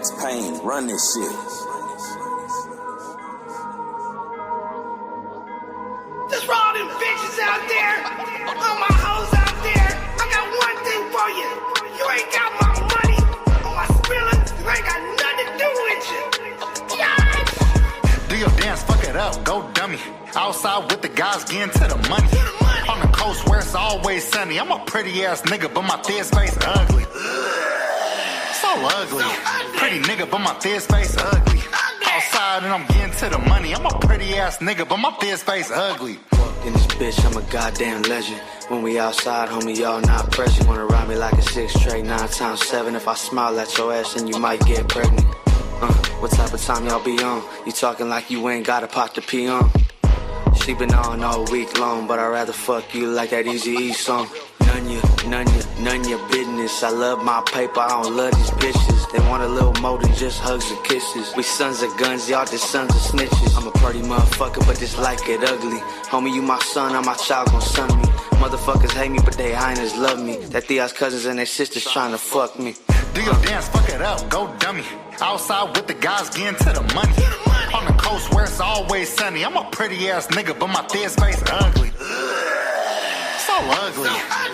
Max Payne, run this shit. Just for all them bitches out there, all my hoes out there, I got one thing for you. You ain't got my money or my spillings, you ain't got nothing to do with you. Yes! Do your dance, fuck it up, go dummy. Outside with the guys getting to the money. On the coast where it's always sunny. I'm a pretty ass nigga, but my thick face ugly. So ugly. Pretty nigga, but my thick face ugly. Outside and I'm getting to the money. I'm a pretty ass nigga, but my thick face ugly. In this bitch, I'm a goddamn legend. When we outside, homie, y'all not present. Wanna ride me like a 6 straight, 9 times 7. If I smile at your ass, then you might get pregnant. What type of time y'all be on? You talking like you ain't got a pot to pee on. She been on all week long, but I'd rather fuck you like that Eazy-E song. None your business. I love my paper, I don't love these bitches. They want a little more than just hugs and kisses. We sons of guns, y'all just sons of snitches. I'm a pretty motherfucker, but just like it ugly. Homie, you my son, I'm my child, gon' son me. Motherfuckers hate me, but they hyenas love me. That Thea's cousins and their sisters trying to fuck me. Do your dance, fuck it up, go dummy. Outside with the guys getting to the money. On the coast where it's always sunny. I'm a pretty ass nigga, but my thick face ugly. So ugly.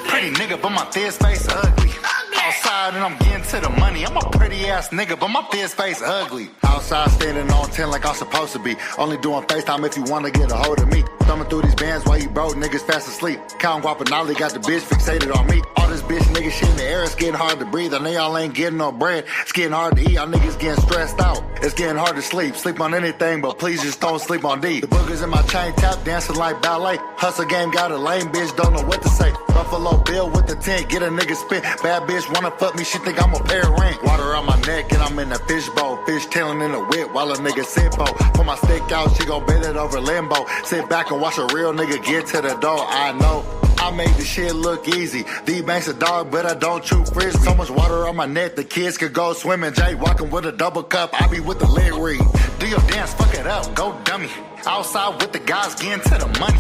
Pretty nigga, but my thick face ugly. Outside and I'm getting to the money. I'm a pretty ass nigga, but my thick face ugly. Outside standing on 10 like I'm supposed to be. Only doing FaceTime if you wanna get a hold of me. Thumbing through these bands while you broke niggas fast asleep. Count Guapanali got the bitch fixated on me. All this bitch nigga shit in the air, it's getting hard to breathe. I know y'all ain't getting no bread. It's getting hard to eat, y'all niggas getting stressed out. It's getting hard to sleep. Sleep on anything, but please just don't sleep on D. The boogers in my chain tap, dancing like ballet. Hustle game got a lame bitch, don't know what to say. Buffalo Bill with the tent, get a nigga spit. Bad bitch wanna fuck me, she think I'm a pair of rent. Water on my neck and I'm in a fishbowl. Fish tailing in the whip while a nigga sit po. Pull my stick out, she gon' bend it over limbo. Sit back and watch a real nigga get to the door. I know I made the shit look easy. D-Bank's a dog, but I don't chew frizz. So much water on my neck, the kids could go swimming. Jay walking with a double cup, I be with the lid read. Do your dance, fuck it up, go dummy. Outside with the guys getting to the money.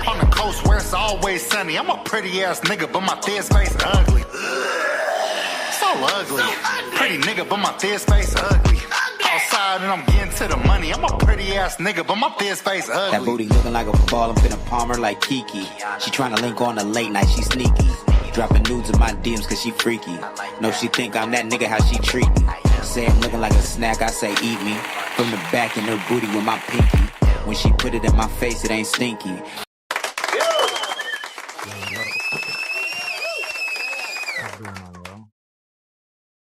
On the coast where it's always sunny. I'm a pretty ass nigga, but my thick face ugly. So ugly. Pretty nigga, but my thick face ugly. Outside and I'm getting to the money. I'm a pretty ass nigga, but my thick face ugly. That booty looking like a ball, I'm finna palm her like Kiki. She tryna link on a late night, she sneaky. Dropping nudes in my DMs cause she freaky. No, she think I'm that nigga, how she treat me. Say I'm looking like a snack, I say eat me. From the back in her booty with my pinky. When she put it in my face, it ain't stinky.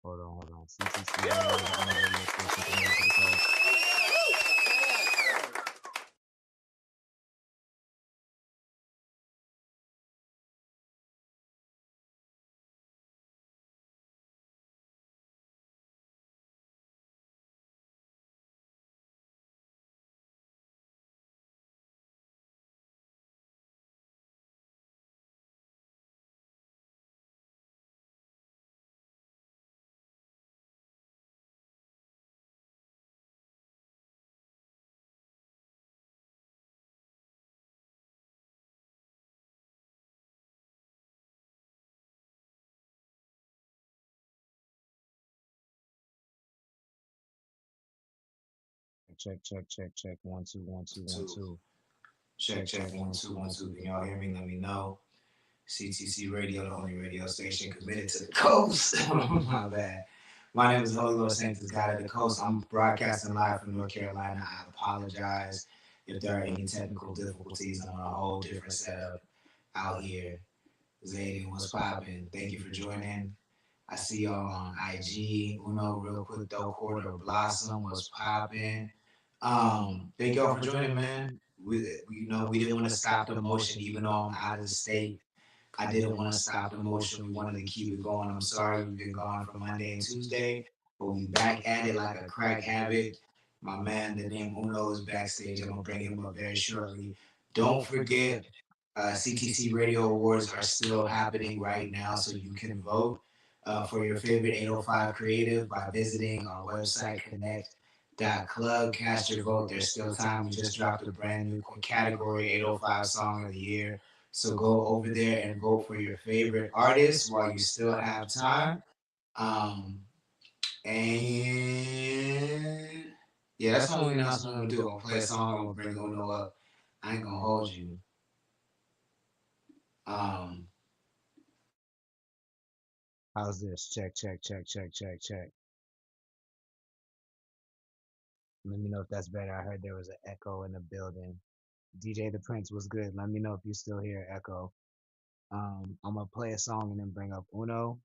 Hold on. CTC Radio Mon. Check. 1 2 1 2 1 2. Check 1 2 1 2. Can y'all hear me? Let me know. CTC Radio, the only radio station committed to the coast. My bad. My name is Holy Lord Saints, God of the Coast. I'm broadcasting live from North Carolina. I apologize if there are any technical difficulties. I'm on a whole different setup out here. Zayden, what's poppin'? Thank you for joining. I see y'all on IG. Uno, real quick though, Quarter Blossom, what's poppin'? Thank y'all for joining, man. We didn't want to stop the motion, even though I'm out of state. I didn't want to stop the motion. We wanted to keep it going. I'm sorry we've been gone for Monday and Tuesday, but we back at it like a crack habit. My man, the name Uno is backstage. I'm gonna bring him up very shortly. Don't forget, CTC Radio Awards are still happening right now, so you can vote for your favorite 805 creative by visiting our website, connect.club. Cast your vote. There's still time. We just dropped a brand new category, 805 Song of the Year. So go over there and vote for your favorite artist while you still have time. And yeah, that's the only announcement I'm gonna do. I'm gonna play a song. I'm gonna bring Uno up. I ain't gonna hold you. Um, How's this? Check, check, check, check, check, check. Let me know if that's better. I heard there was an echo in the building. DJ The Prince was good. Let me know if you still hear echo. I'm gonna play a song and then bring up Uno,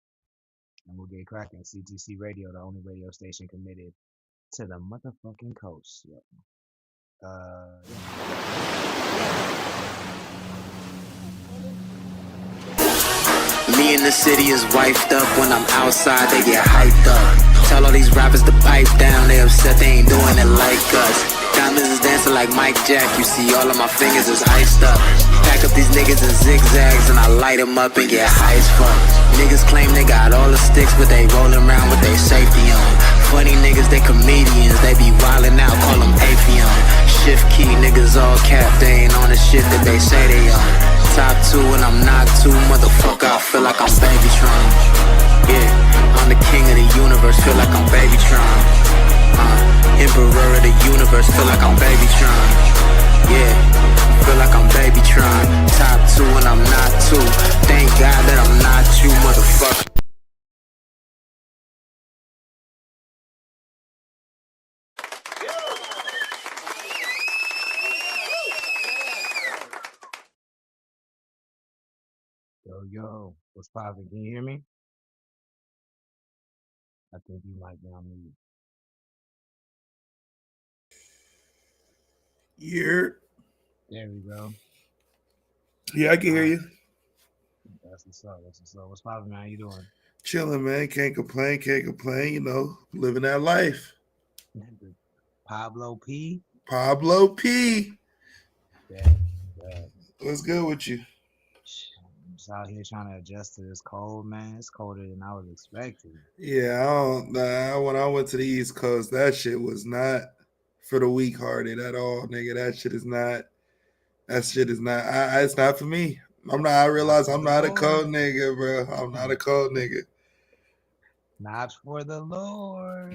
and we'll get cracking. CTC Radio, the only radio station committed to the motherfucking coast. Yep. Me in the city is wifed up. When I'm outside, they get hyped up. Tell all these rappers to pipe down. They upset they ain't doing it like us. Diamonds is dancing like Mike Jack. You see all of my fingers is iced up. Pack up these niggas in zigzags and I light them up and get high as fuck. Niggas claim they got all the sticks, but they rolling around with their safety on. Funny niggas, they comedians. They be wildin' out, call them Apion. Shift key, niggas all cap. They ain't on the shit that they say they on. Top 2 and I'm not 2, motherfucker, I feel like I'm Babytron. Yeah, I'm the king of the universe, feel like I'm Babytron. Emperor of the universe, feel like I'm Babytron. Yeah, feel like I'm Babytron. Top 2 and I'm not 2, thank God that I'm not you, motherfucker. Yo, what's poppin'? Can you hear me? I think you might be on mute. You're. There we go. Yeah, I can hear you. That's what's up. That's what's up. What's poppin', man? How you doing? Chilling, man. Can't complain. Can't complain. You know, living that life. Pablo P. Pablo P. Yeah. What's good with you? I'm just out here trying to adjust to this cold, man. It's colder than I was expecting. Yeah, when I went to the East Coast, that shit was not for the weak-hearted at all, nigga. That shit is not. It's not for me. I realize I'm not a cold nigga, bro. I'm not a cold nigga. Not for the Lord.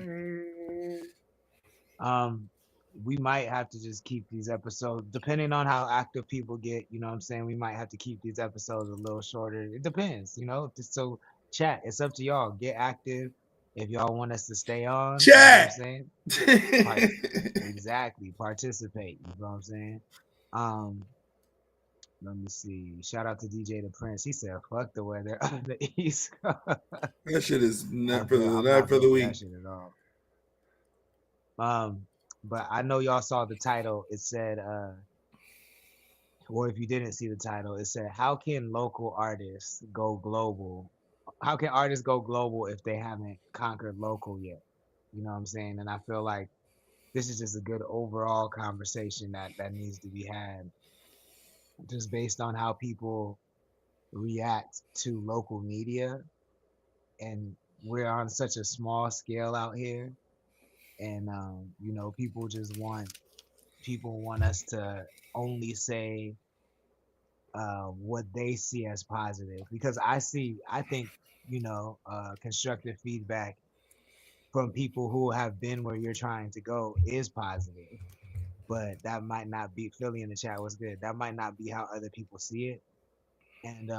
We might have to just keep these episodes, depending on how active people get, you know what I'm saying? We might have to keep these episodes a little shorter. It depends, you know? So chat, it's up to y'all. Get active if y'all want us to stay on. Chat! You know what I'm saying? Exactly. Participate. You know what I'm saying? Let me see. Shout out to DJ The Prince. He said, fuck the weather on the East Coast. That shit is not for the weak. That shit at all. But I know y'all saw the title. It said, or if you didn't see the title, it said, how can local artists go global? How can artists go global if they haven't conquered local yet? You know what I'm saying? And I feel like this is just a good overall conversation that needs to be had, just based on how people react to local media. And we're on such a small scale out here. And, you know, people want us to only say what they see as positive, because I think, you know, constructive feedback from people who have been where you're trying to go is positive, but that might not be. Philly in the chat was good. That might not be how other people see it. And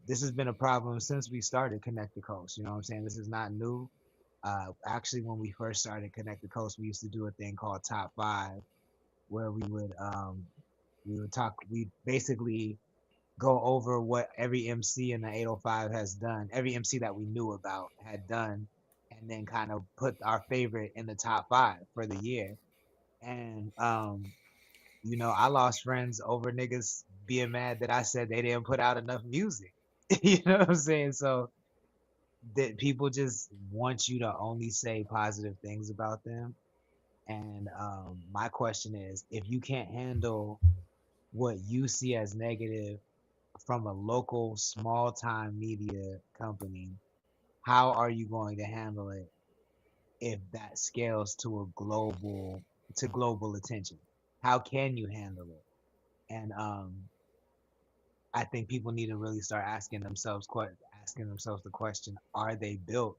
this has been a problem since we started Connect the Coast. You know what I'm saying? This is not new. Actually, when we first started Connect the Coast, we used to do a thing called Top 5, where we would talk. We basically go over what every MC in the 805 has done, every MC that we knew about had done, and then kind of put our favorite in the top 5 for the year. And you know, I lost friends over niggas being mad that I said they didn't put out enough music. You know what I'm saying? So that people just want you to only say positive things about them. And my question is, if you can't handle what you see as negative from a local small time media company, how are you going to handle it if that scales to global attention? How can you handle it? And I think people need to really start asking themselves the question, are they built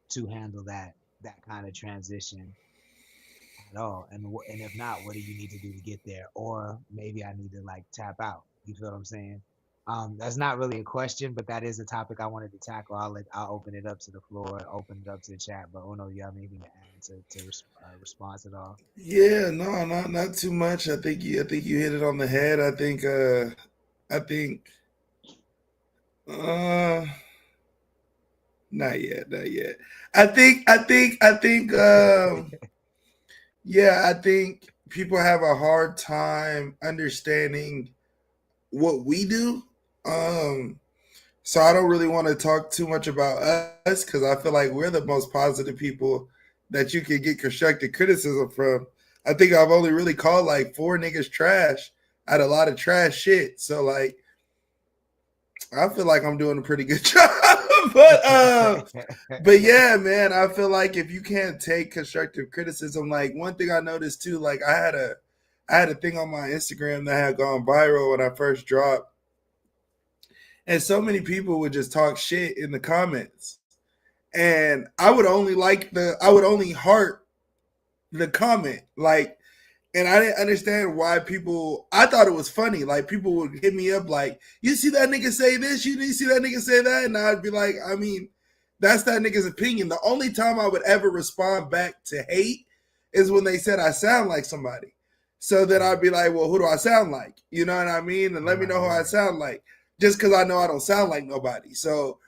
to handle that that kind of transition at all? And if not, what do you need to do to get there? Or maybe I need to like tap out. You feel what I'm saying? That's not really a question, but that is a topic I wanted to tackle. I'll open it up to the floor, open it up to the chat. But Uno, you have anything to add to response at all? Yeah, no, not too much. I think you hit it on the head. I think not yet, not yet. I think yeah, I think people have a hard time understanding what we do. Um so I don't really want to talk too much about us because I feel like we're the most positive people that you can get constructive criticism from. I think I've only really called like four niggas trash at a lot of trash shit. So like I feel like I'm doing a pretty good job. but but yeah, man, I feel like if you can't take constructive criticism, like one thing I noticed too, like I had a thing on my Instagram that had gone viral when I first dropped, and so many people would just talk shit in the comments, and I would only heart the comment, like, and I didn't understand why people. I thought it was funny. Like people would hit me up, like, "You see that nigga say this? You see that nigga say that?" And I'd be like, I mean, that's that nigga's opinion. The only time I would ever respond back to hate is when they said I sound like somebody. So then I'd be like, well, who do I sound like? You know what I mean? And let me know who I sound like, just because I know I don't sound like nobody. So,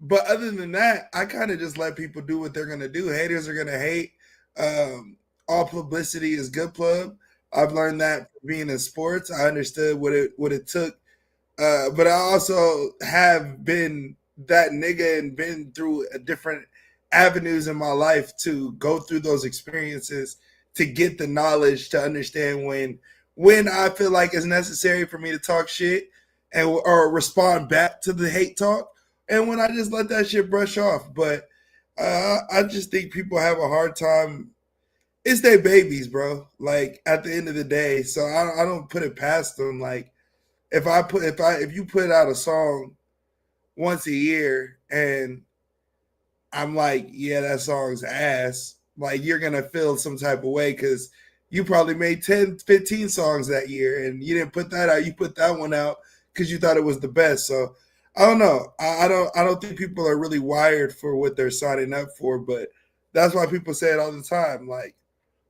but other than that, I kind of just let people do what they're gonna do. Haters are gonna hate. Um, all publicity is good plug. I've learned that from being in sports. I understood what it took, but I also have been that nigga and been through different avenues in my life to go through those experiences to get the knowledge to understand when I feel like it's necessary for me to talk shit and or respond back to the hate talk, and when I just let that shit brush off. But I just think people have a hard time. It's their babies, bro. Like at the end of the day, so I don't put it past them. Like if you put out a song once a year and I'm like, yeah, that song's ass, like you're gonna feel some type of way because you probably made 10, 15 songs that year and you didn't put that out. You put that one out because you thought it was the best. So I don't know. I don't think people are really wired for what they're signing up for, but that's why people say it all the time. Like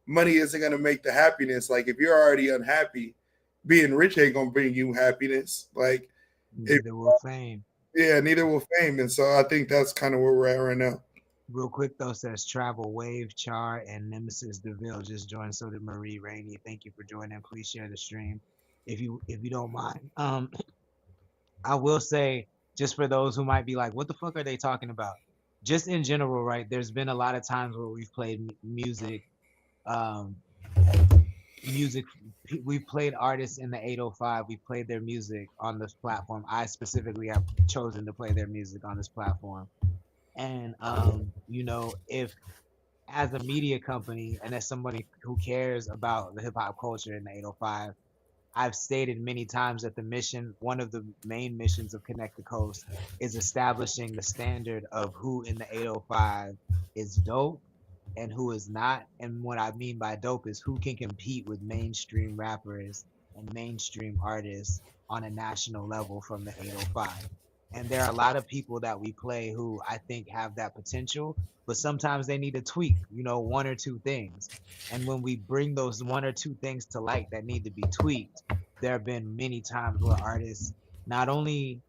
money isn't gonna make the happiness. Like if you're already unhappy, being rich ain't gonna bring you happiness. Like Neither will fame. yeah, neither will fame. And so I think that's kind of where we're at right now. Real quick though, says Travel Wave, Char, and Nemesis Deville just joined. So did Marie Rainey. Thank you for joining. Please share the stream if you don't mind. I will say, just for those who might be like, what the fuck are they talking about? Just in general, right? There's been a lot of times where we've played music, um, music. We've played artists in the 805. We played their music on this platform. I specifically have chosen to play their music on this platform. And if as a media company and as somebody who cares about the hip hop culture in the 805, I've stated many times that one of the main missions of Connect the Coast is establishing the standard of who in the 805 is dope and who is not. And what I mean by dope is who can compete with mainstream rappers and mainstream artists on a national level from the 805. And there are a lot of people that we play who I think have that potential, but sometimes they need to tweak, one or two things. And when we bring those one or two things to light that need to be tweaked, there have been many times where artists, not only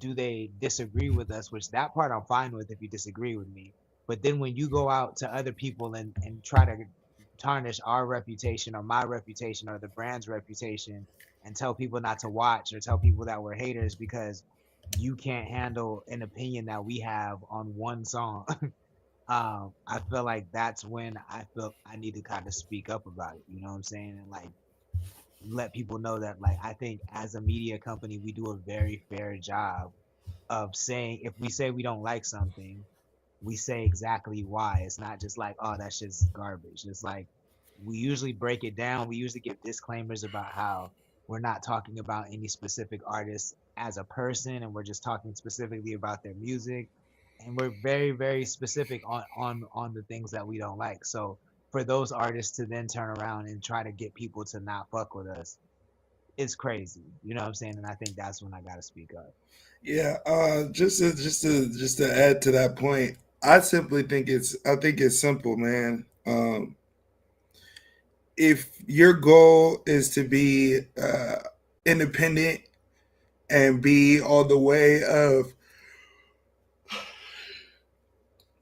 do they disagree with us, which that part I'm fine with if you disagree with me, but then when you go out to other people and try to tarnish our reputation or my reputation or the brand's reputation and tell people not to watch or tell people that we're haters because you can't handle an opinion that we have on one song. I feel like that's when I feel I need to kind of speak up about it. You know what I'm saying? And like let people know that like I think as a media company we do a very fair job of saying if we say we don't like something, we say exactly why. It's not just like, oh, that's just garbage. It's like we usually break it down. We usually give disclaimers about how we're not talking about any specific artist as a person and we're just talking specifically about their music. and we're very, very specific on the things that we don't like. So for those artists to then turn around and try to get people to not fuck with us, it's crazy. You know what I'm saying? And I think that's when I gotta speak up. Yeah, just to add to that point, I simply think it's simple, man. If your goal is to be independent and be on the way of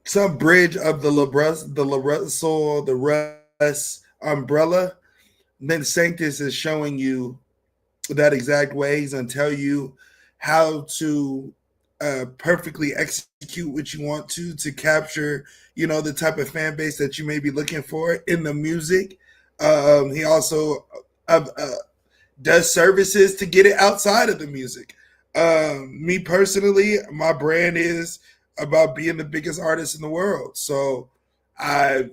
some bridge of the Russ umbrella, then Sanctus is showing you that exact way. He's gonna tell you how to perfectly execute what you want to capture, the type of fan base that you may be looking for in the music. He also does services to get it outside of the music. Me personally, my brand is about being the biggest artist in the world. So I,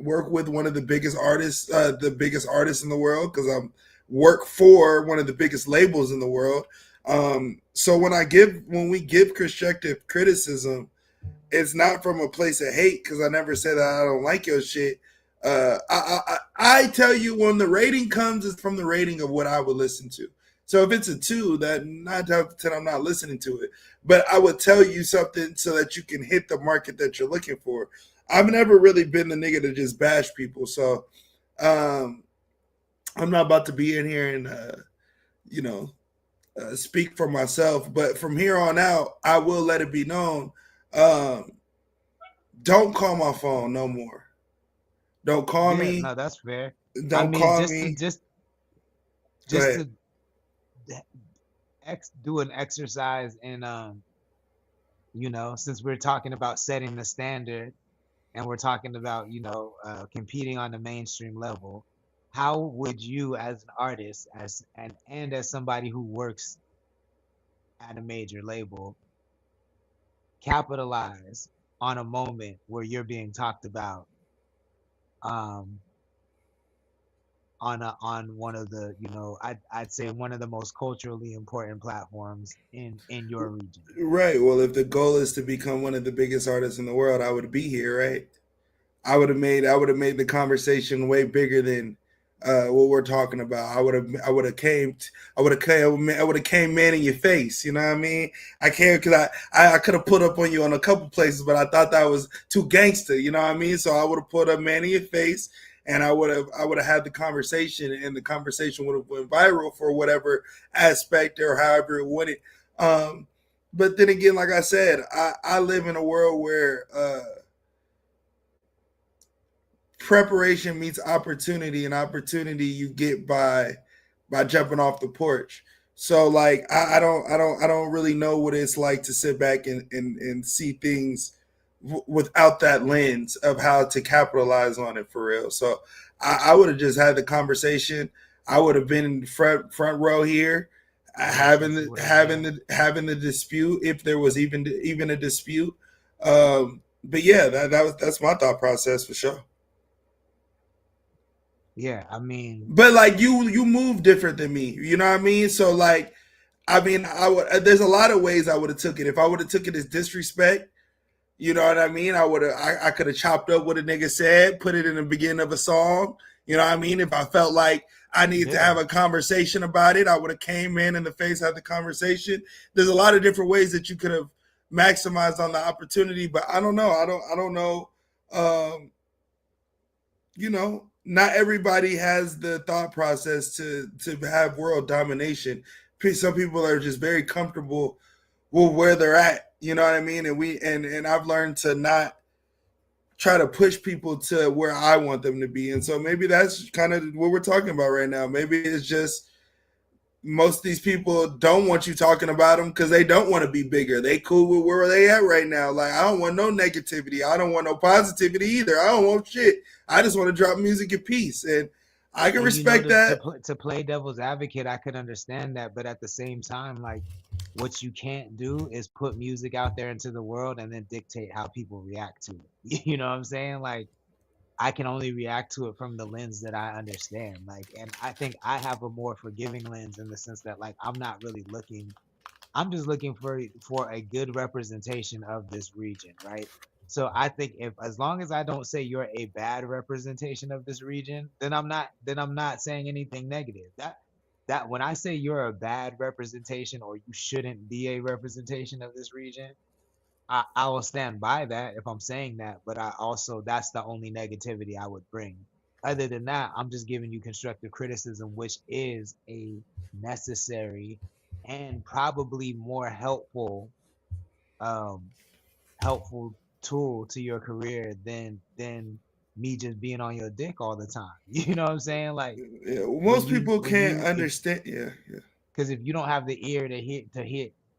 work with one of the biggest artists in the world, because I'm work for one of the biggest labels in the world. So when we give constructive criticism, it's not from a place of hate, because I never said that I don't like your shit. I tell you, when the rating comes, it's from the rating of what I would listen to. So if it's a 2, that 9 times out of 10 I'm not listening to it. But I would tell you something so that you can hit the market that you're looking for. I've never really been the nigga to just bash people. So I'm not about to be in here and speak for myself. But from here on out, I will let it be known. Don't call my phone no more. Don't call Yeah, me. no, that's fair. I Don't mean, call just to me. just Go just ahead. to do an exercise in since we're talking about setting the standard and we're talking about competing on the mainstream level, how would you, as an artist, and as somebody who works at a major label, capitalize on a moment where you're being talked about um on one of the I'd say one of the most culturally important platforms in your region? Right. Well, if the goal is to become one of the biggest artists in the world, I would be here, right? I would have made the conversation way bigger than what we're talking about. I would have came man in your face. You know what I mean? I can't, because I could have put up on you on a couple places, but I thought that was too gangster. You know what I mean? So I would have put up man in your face, and I would have had the conversation, and the conversation would have went viral for whatever aspect or however it went. But then again, like I said, I live in a world where preparation meets opportunity, and opportunity you get by jumping off the porch. So like I don't really know what it's like to sit back and see things without that lens of how to capitalize on it for real. So I would have just had the conversation. I would have been in the front row here, having That's the what having the having the dispute, if there was even a dispute. But yeah, that's my thought process for sure. Yeah, I mean, But like you move different than me. You know what I mean? So like, I mean, I would. There's a lot of ways I would have took it. If I would have took it as disrespect, you know what I mean? I could have chopped up what a nigga said, put it in the beginning of a song. You know what I mean? If I felt like I needed to yeah. have a conversation about it, I would have came in the face, had the conversation. There's a lot of different ways that you could have maximized on the opportunity, but I don't know. I don't know. Um, not everybody has the thought process to have world domination. Some people are just very comfortable with where they're at. You know what I mean? And I've learned to not try to push people to where I want them to be. And so maybe that's kind of what we're talking about right now. Maybe it's just most of these people don't want you talking about them because they don't want to be bigger. They cool with where they at right now. Like, I don't want no negativity. I don't want no positivity either. I don't want shit. I just want to drop music in peace. And I can And respect to that. to play devil's advocate, I could understand that, but at the same time, like, what you can't do is put music out there into the world and then dictate how people react to it. You know what I'm saying? Like, I can only react to it from the lens that I understand. Like, and I think I have a more forgiving lens in the sense that, like, I'm just looking for a good representation of this region, right? So I think if as long as I don't say you're a bad representation of this region, then I'm not saying anything negative. That when I say you're a bad representation or you shouldn't be a representation of this region, I will stand by that if I'm saying that, but I also that's the only negativity I would bring. Other than that, I'm just giving you constructive criticism, which is a necessary and probably more um helpful tool to your career than me just being on your dick all the time. You know what I'm saying? Like Yeah, when most you people when can't you if understand. Yeah, yeah. because if you don't have the ear to hit,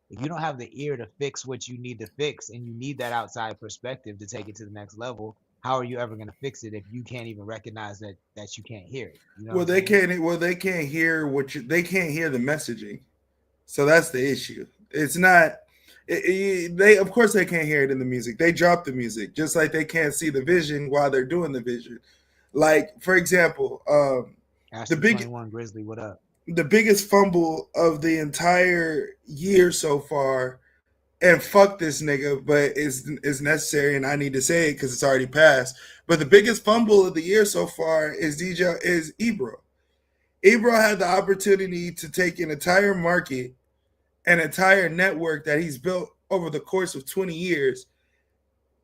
if you don't have the ear to fix what you need to fix, and you need that outside perspective to take it to the next level, how are you ever going to fix it if you can't even recognize that you can't hear it? You know what Well, I'm they saying? can't. Well, they can't hear they can't hear the messaging. So that's the issue. It's not. They of course they can't hear it in the music. They drop the music just like they can't see the vision while they're doing the vision. Like for example, the Astro big 21 Grizzly, what up? the biggest fumble of the entire year so far, and fuck this nigga, but it's necessary, and I need to say it because it's already passed. But the biggest fumble of the year so far is Ebro. Ebro had the opportunity to take an entire market, an entire network that he's built over the course of 20 years,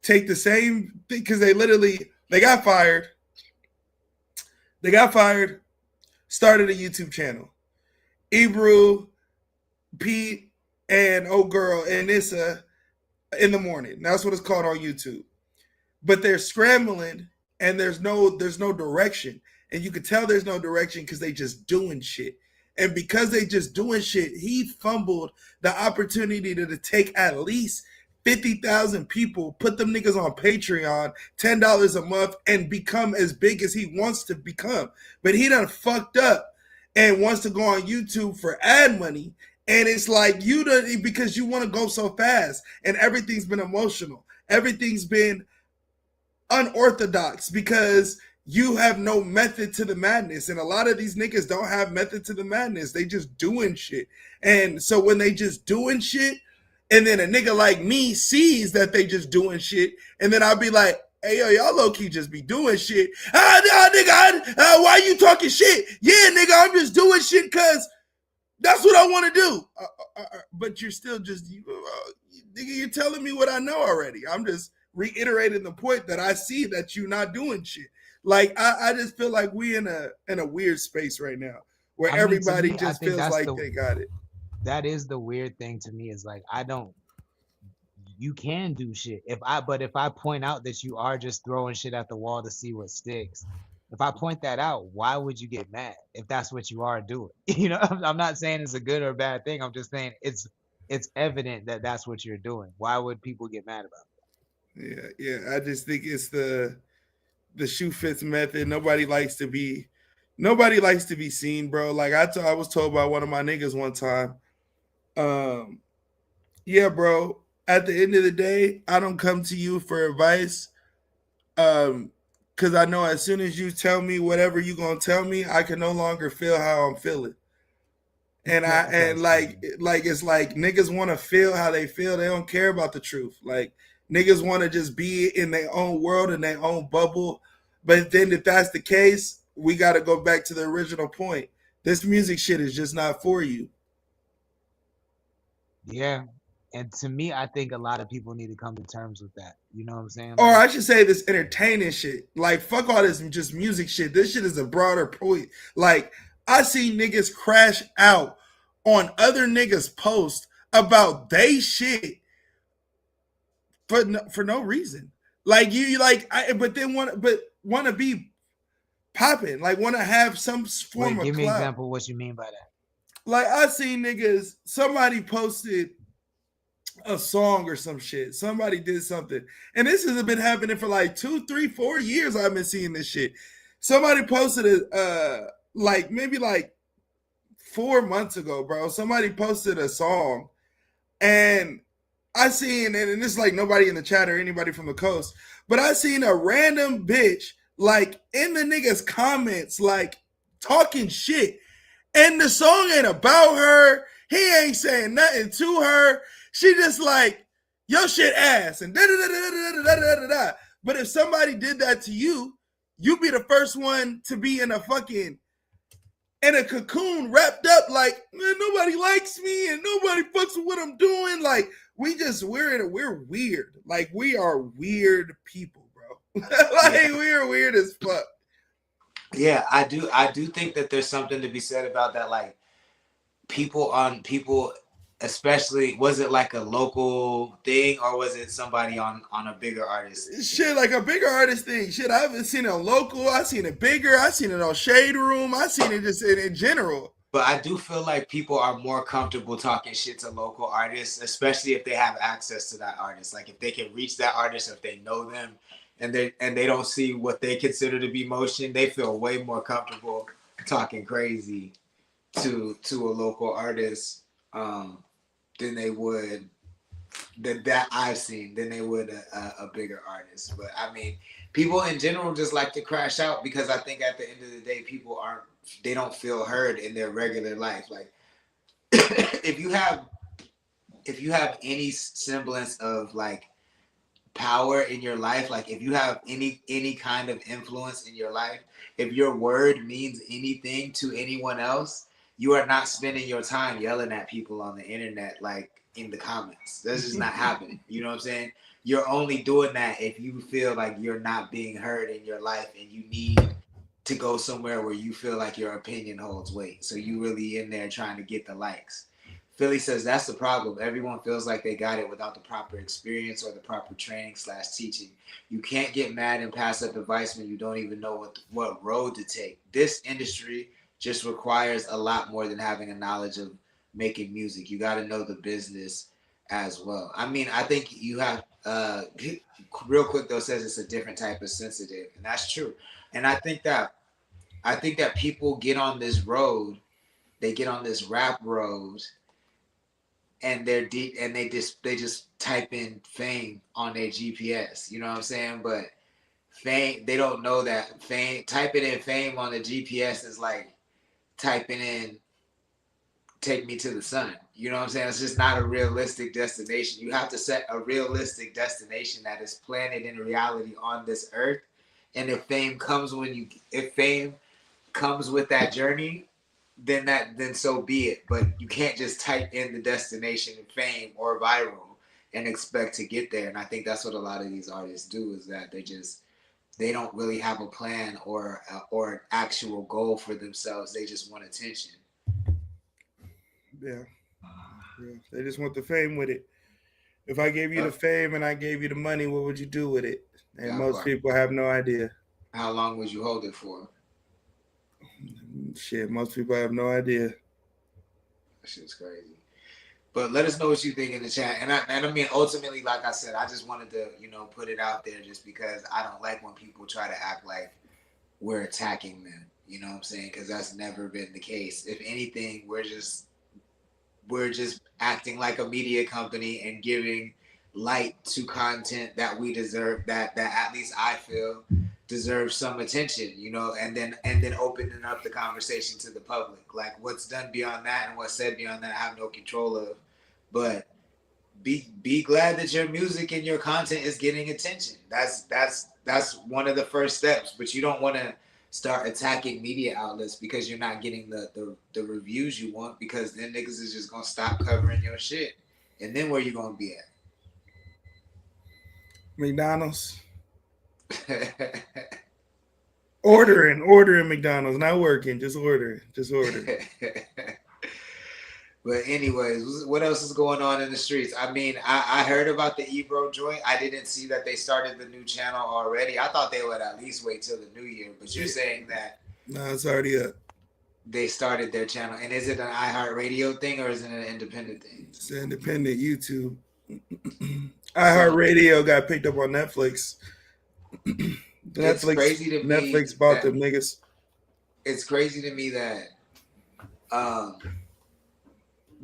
take the same thing because they got fired. They got fired, started a YouTube channel. Ebro, Pete, and old girl Anissa in the morning. That's what it's called on YouTube. But they're scrambling and there's no direction. And you can tell there's no direction because they just doing shit. And because they just doing shit, he fumbled the opportunity to take at least 50,000 people, put them niggas on Patreon, $10 a month, and become as big as he wants to become. But he done fucked up and wants to go on YouTube for ad money. And it's like you don't, because you want to go so fast, and everything's been emotional. Everything's been unorthodox because you have no method to the madness. And a lot of these niggas don't have method to the madness. They just doing shit. And so when they just doing shit, and then a nigga like me sees that they just doing shit, and then I'll be like, hey, yo, y'all low-key just be doing shit. Nigga, why you talking shit? Yeah, nigga, I'm just doing shit because that's what I want to do. But you're still just, nigga, you're telling me what I know already. I'm just reiterating the point that I see that you're not doing shit. Like, I just feel like we in a weird space right now where everybody just feels like they got it. That is the weird thing to me, is like, you can do shit. But if I point out that you are just throwing shit at the wall to see what sticks, if I point that out, why would you get mad if that's what you are doing? You know, I'm not saying it's a good or bad thing. I'm just saying it's evident that that's what you're doing. Why would people get mad about that? Yeah. I just think it's the shoe fits method. Nobody likes to be seen, bro. Like I was told by one of my niggas one time, yeah, bro, at the end of the day, I don't come to you for advice. Because I know as soon as you tell me whatever you gonna tell me, I can no longer feel how I'm feeling. And it's like niggas want to feel how they feel. They don't care about the truth. Like niggas want to just be in their own world, in their own bubble. But then if that's the case, we got to go back to the original point. This music shit is just not for you. Yeah. And to me, I think a lot of people need to come to terms with that. You know what I'm saying? Or I should say this entertaining shit. Like, fuck all this just music shit. This shit is a broader point. Like, I see niggas crash out on other niggas' posts about they shit for no reason. Like, but then want to be popping. Like, want to have some form of give me clout. an example of what you mean by that. Like, I seen niggas, somebody posted a song or some shit. Somebody did something. And this has been happening for like 2, 3, 4 years. I've been seeing this shit. Somebody posted it maybe 4 months ago, bro. Somebody posted a song and I seen, and it's like nobody in the chat or anybody from the coast, but I seen a random bitch like in the niggas comments like talking shit. And the song ain't about her. He ain't saying nothing to her. She just like, your shit ass and da da da da da da da da da. But if somebody did that to you, you'd be the first one to be in a cocoon wrapped up like, man, nobody likes me and nobody fucks with what I'm doing. Like we're weird. Like we are weird people, bro. We are weird as fuck. Yeah, I do think that there's something to be said about that. Like people, especially, was it like a local thing or was it somebody on a bigger artist? Shit, like a bigger artist thing. Shit, I haven't seen it on local. I seen it bigger. I seen it on Shade Room. I seen it just in general. But I do feel like people are more comfortable talking shit to local artists, especially if they have access to that artist. Like if they can reach that artist, if they know them, and they don't see what they consider to be motion, they feel way more comfortable talking crazy to a local artist than they would that I've seen than they would a bigger artist. But I mean, people in general just like to crash out because I think at the end of the day, people don't feel heard in their regular life. Like if you have any semblance of like power in your life, like if you have any kind of influence in your life, if your word means anything to anyone else, you are not spending your time yelling at people on the internet like in the comments. That's just not happening. You know what I'm saying? You're only doing that if you feel like you're not being heard in your life and you need to go somewhere where you feel like your opinion holds weight. So you really in there trying to get the likes. Philly says that's the problem. Everyone feels like they got it without the proper experience or the proper training / teaching. You can't get mad and pass up advice when you don't even know what road to take. This industry just requires a lot more than having a knowledge of making music. You got to know the business as well. I mean, I think you have, real quick though, says it's a different type of sensitive, and that's true. And I think that people get on this road, they get on this rap road, and they're deep, and they just type in fame on their GPS. You know what I'm saying? But fame, they don't know that fame. Typing in fame on the GPS is like typing in take me to the sun. You know what I'm saying? It's just not a realistic destination. You have to set a realistic destination that is planted in reality on this earth. And if fame comes with that journey, then so be it. But you can't just type in the destination of fame or viral and expect to get there. And I think that's what a lot of these artists do, is that they don't really have a plan or an actual goal for themselves. They just want attention. Yeah. They just want the fame with it. If I gave you the fame and I gave you the money, what would you do with it? And most people have no idea. How long would you hold it for? Shit, most people have no idea. That shit's crazy. But let us know what you think in the chat. And I mean, ultimately, like I said, I just wanted to, put it out there just because I don't like when people try to act like we're attacking them. You know what I'm saying? Because that's never been the case. If anything, we're just acting like a media company and giving light to content that we deserve, that at least I feel deserves some attention, and then opening up the conversation to the public. Like what's done beyond that and what's said beyond that, I have no control of. But be glad that your music and your content is getting attention. That's one of the first steps. But you don't want to start attacking media outlets because you're not getting the reviews you want, because then niggas is just gonna stop covering your shit. And then where you gonna be at? McDonald's. Ordering McDonald's, not working, just order. But anyways, what else is going on in the streets? I mean, I heard about the Ebro joint. I didn't see that they started the new channel already. I thought they would at least wait till the new year, but you're saying that no, it's already up. They started their channel. And is it an iHeartRadio thing or is it an independent thing? It's an independent YouTube. iHeartRadio got picked up on Netflix. It's crazy to me. Netflix bought them niggas. It's crazy to me that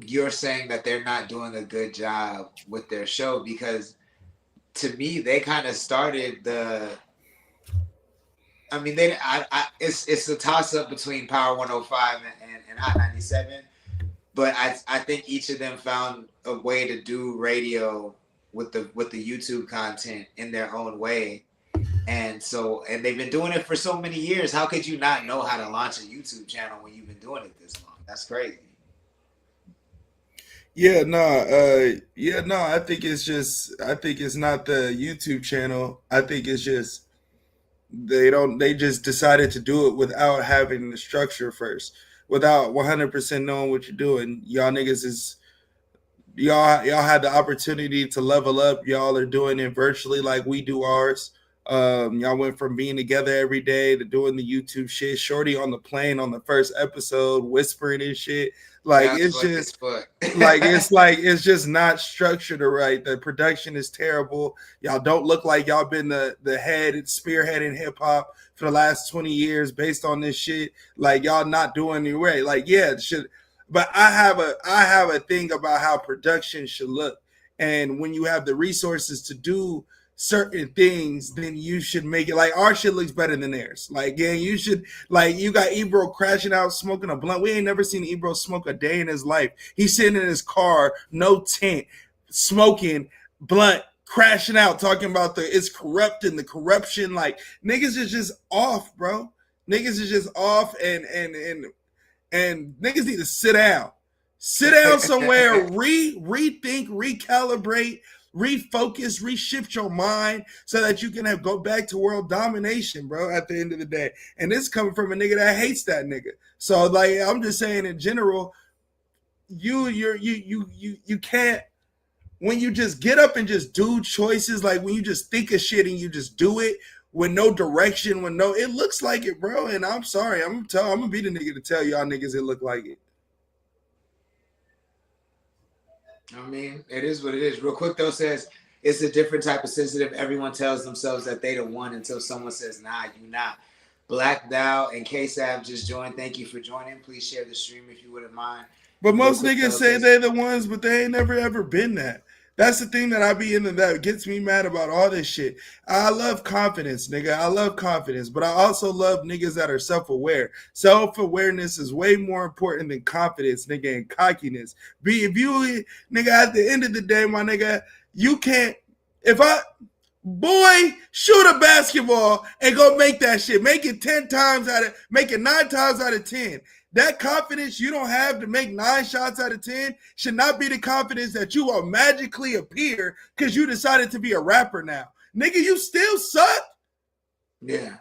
you're saying that they're not doing a good job with their show, because to me they kind of started it's a toss up between Power 105 and Hot 97. but I think each of them found a way to do radio with the YouTube content in their own way. And they've been doing it for so many years. How could you not know how to launch a YouTube channel when you've been doing it this long? That's crazy. Yeah, no, I think it's not the YouTube channel. I think it's just they just decided to do it without having the structure first, without 100% knowing what you're doing. Y'all niggas is y'all had the opportunity to level up. Y'all are doing it virtually like we do ours. Y'all went from being together every day to doing the YouTube shit. Shorty on the plane on the first episode, whispering and shit. Like That's it's fuck just as fuck. like it's just not structured right. The production is terrible. Y'all don't look like y'all been the head spearheading hip hop for the last 20 years based on this shit. Like y'all not doing it right. Like yeah, shit. But I have a thing about how production should look, and when you have the resources to do certain things, then you should make it like our shit looks better than theirs. Like, yeah, you should like you got Ebro crashing out smoking a blunt. We ain't never seen Ebro smoke a day in his life. He's sitting in his car, no tent, smoking blunt, crashing out, talking about it's corrupting, the corruption. Like niggas is just off, bro. Niggas is just off, and niggas need to sit down. Sit down somewhere, rethink, recalibrate, refocus, reshift your mind so that you can go back to world domination, bro, at the end of the day. And this is coming from a nigga that hates that nigga. So like I'm just saying in general, you can't, when you just get up and just do choices, like when you just think of shit and you just do it with no direction, it looks like it, bro. And I'm sorry, I'm gonna be the nigga to tell y'all niggas it look like it. I mean, it is what it is. Real quick though, says it's a different type of sensitive. Everyone tells themselves that they the one until someone says, nah, you not. Black Dow and K-Sav just joined. Thank you for joining. Please share the stream if you wouldn't mind. But most niggas say they're the ones, but they ain't never ever been that. That's the thing that I be into that gets me mad about all this shit. I love confidence, nigga. I love confidence, but I also love niggas that are self-aware. Self-awareness is way more important than confidence, nigga, and cockiness. If you, nigga, at the end of the day, my nigga, you can't, shoot a basketball and go make that shit. Make it 9 times out of 10. That confidence you don't have to make 9 shots out of 10 should not be the confidence that you will magically appear because you decided to be a rapper now. Nigga, you still suck. Yeah.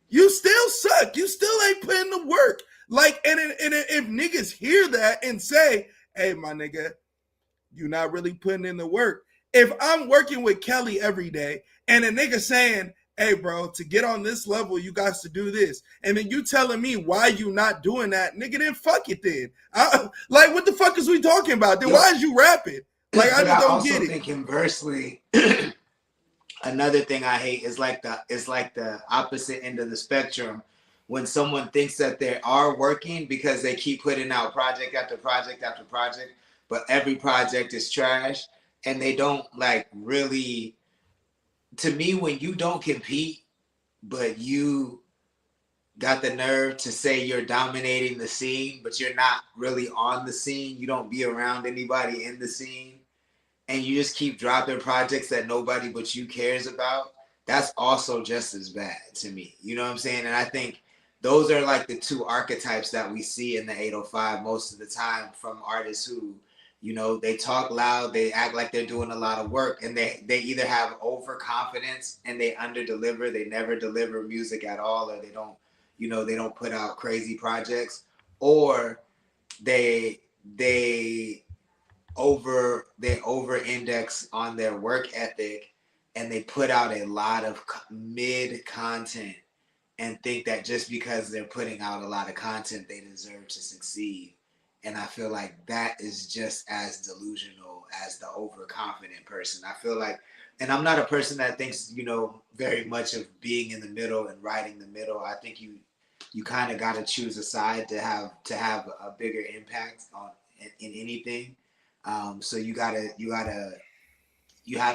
You still suck. You still ain't putting the work. Like, and if niggas hear that and say, hey, my nigga, you not really putting in the work. If I'm working with Kelly every day and a nigga saying, hey, bro, to get on this level, you got to do this. And then you telling me why you not doing that, nigga, then fuck it then. Like, what the fuck is we talking about? Then why is you rapping? Like, I just don't get it. I also think inversely, another thing I hate is like the opposite end of the spectrum. When someone thinks that they are working because they keep putting out project after project after project, but every project is trash and they don't like really... To me, when you don't compete, but you got the nerve to say you're dominating the scene, but you're not really on the scene, you don't be around anybody in the scene, and you just keep dropping projects that nobody but you cares about, that's also just as bad to me. You know what I'm saying? And I think those are like the two archetypes that we see in the 805 most of the time from artists who, you know, they talk loud, they act like they're doing a lot of work, and they either have overconfidence and they underdeliver, they never deliver music at all, or they don't put out crazy projects, or they over index on their work ethic and they put out a lot of mid content and think that just because they're putting out a lot of content, they deserve to succeed. And I feel like that is just as delusional as the overconfident person. I feel like, and I'm not a person that thinks, you know, very much of being in the middle and riding the middle. I think you kind of got to choose a side to have a bigger impact in anything. So you have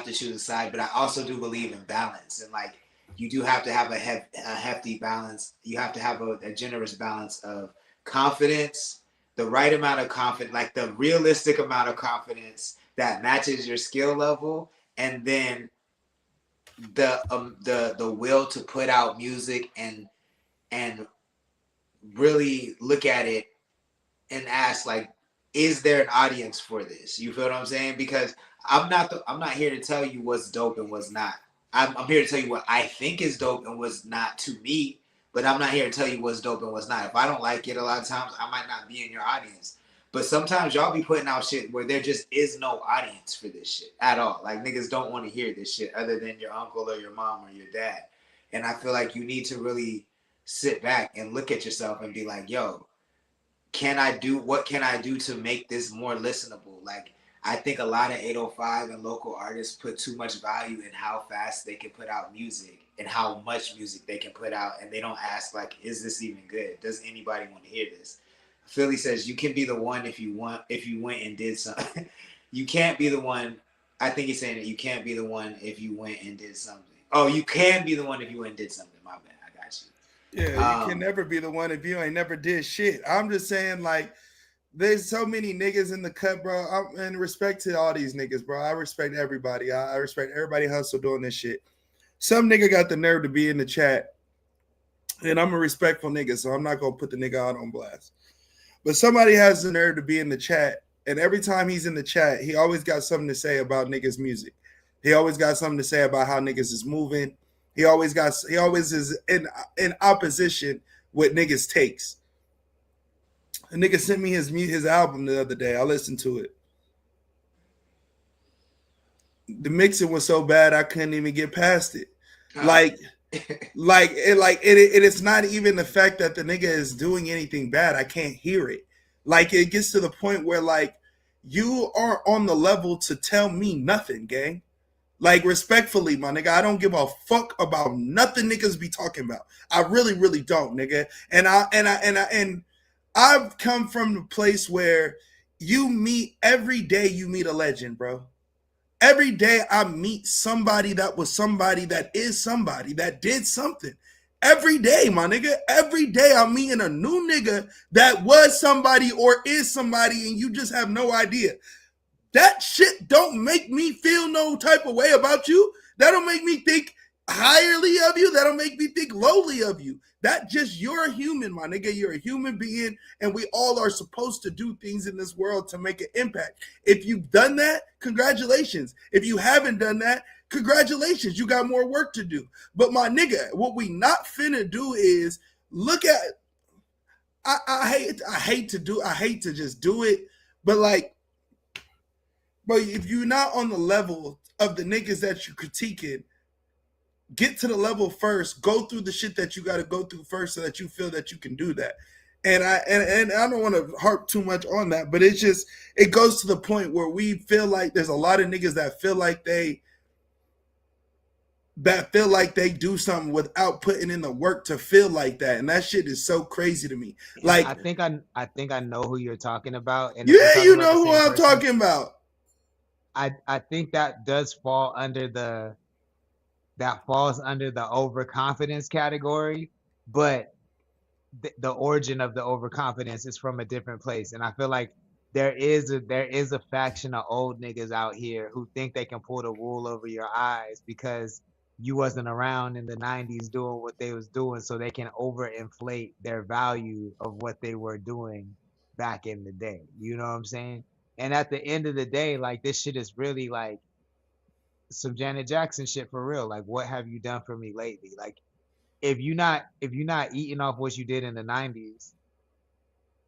to choose a side. But I also do believe in balance, and like you do have to have a hefty balance. You have to have a generous balance of confidence, the right amount of confidence, like the realistic amount of confidence that matches your skill level, and then the will to put out music and really look at it and ask, like, is there an audience for this? You feel what I'm saying? Because I'm not here to tell you what's dope and what's not. I'm here to tell you what I think is dope and what's not to me, but I'm not here to tell you what's dope and what's not. If I don't like it, a lot of times I might not be in your audience. But sometimes y'all be putting out shit where there just is no audience for this shit at all. Like, niggas don't want to hear this shit other than your uncle or your mom or your dad. And I feel like you need to really sit back and look at yourself and be like, yo, what can I do to make this more listenable? Like, I think a lot of 805 and local artists put too much value in how fast they can put out music and how much music they can put out, and they don't ask, like, is this even good? Does anybody want to hear this? Philly says you can be the one if you went and did something. You can't be the one. I think he's saying that you can't be the one if you went and did something. Oh, you can be the one if you went and did something. My bad. I got you. Yeah, you can never be the one if you ain't never did shit. I'm just saying, like, there's so many niggas in the cut, bro. And respect to all these niggas, bro. I respect everybody. I respect everybody hustle doing this shit. Some nigga got the nerve to be in the chat, and I'm a respectful nigga, so I'm not gonna put the nigga out on blast. But somebody has the nerve to be in the chat, and every time he's in the chat, he always got something to say about niggas' music. He always got something to say about how niggas is moving. He always is in opposition with niggas' takes. A nigga sent me his album the other day. I listened to it. The mixing was so bad I couldn't even get past it. It's not even the fact that the nigga is doing anything bad. I can't hear it. Like, it gets to the point where, like, you are on the level to tell me nothing, gang. Like, respectfully, my nigga, I don't give a fuck about nothing niggas be talking about. I really, really don't, nigga. And I've come from the place where every day you meet a legend, bro. Every day I meet somebody that was somebody that is somebody that did something. Every day, my nigga. Every day I'm meeting a new nigga that was somebody or is somebody, and you just have no idea. That shit don't make me feel no type of way about you. That don't make me think highly of you. That don't make me think lowly of you. That just, you're a human, my nigga. You're a human being, and we all are supposed to do things in this world to make an impact. If you've done that, congratulations. If you haven't done that, congratulations. You got more work to do. But my nigga, what we not finna do is look at. I hate to just do it, but like, but if you're not on the level of the niggas that you're critiquing, get to the level first. Go through the shit that you got to go through first, so that you feel that you can do that. And I don't want to harp too much on that, but it goes to the point where we feel like there's a lot of niggas that feel like they do something without putting in the work to feel like that, and that shit is so crazy to me. Like, I think I know who you're talking about. And yeah, you know who I'm talking about. I think that does fall under falls under the overconfidence category, but the origin of the overconfidence is from a different place. And I feel like there is a faction of old niggas out here who think they can pull the wool over your eyes because you wasn't around in the 90s doing what they was doing, so they can overinflate their value of what they were doing back in the day. You know what I'm saying? And at the end of the day, like, this shit is really like some Janet Jackson shit for real. Like, what have you done for me lately? Like, if you're not eating off what you did in the 90s,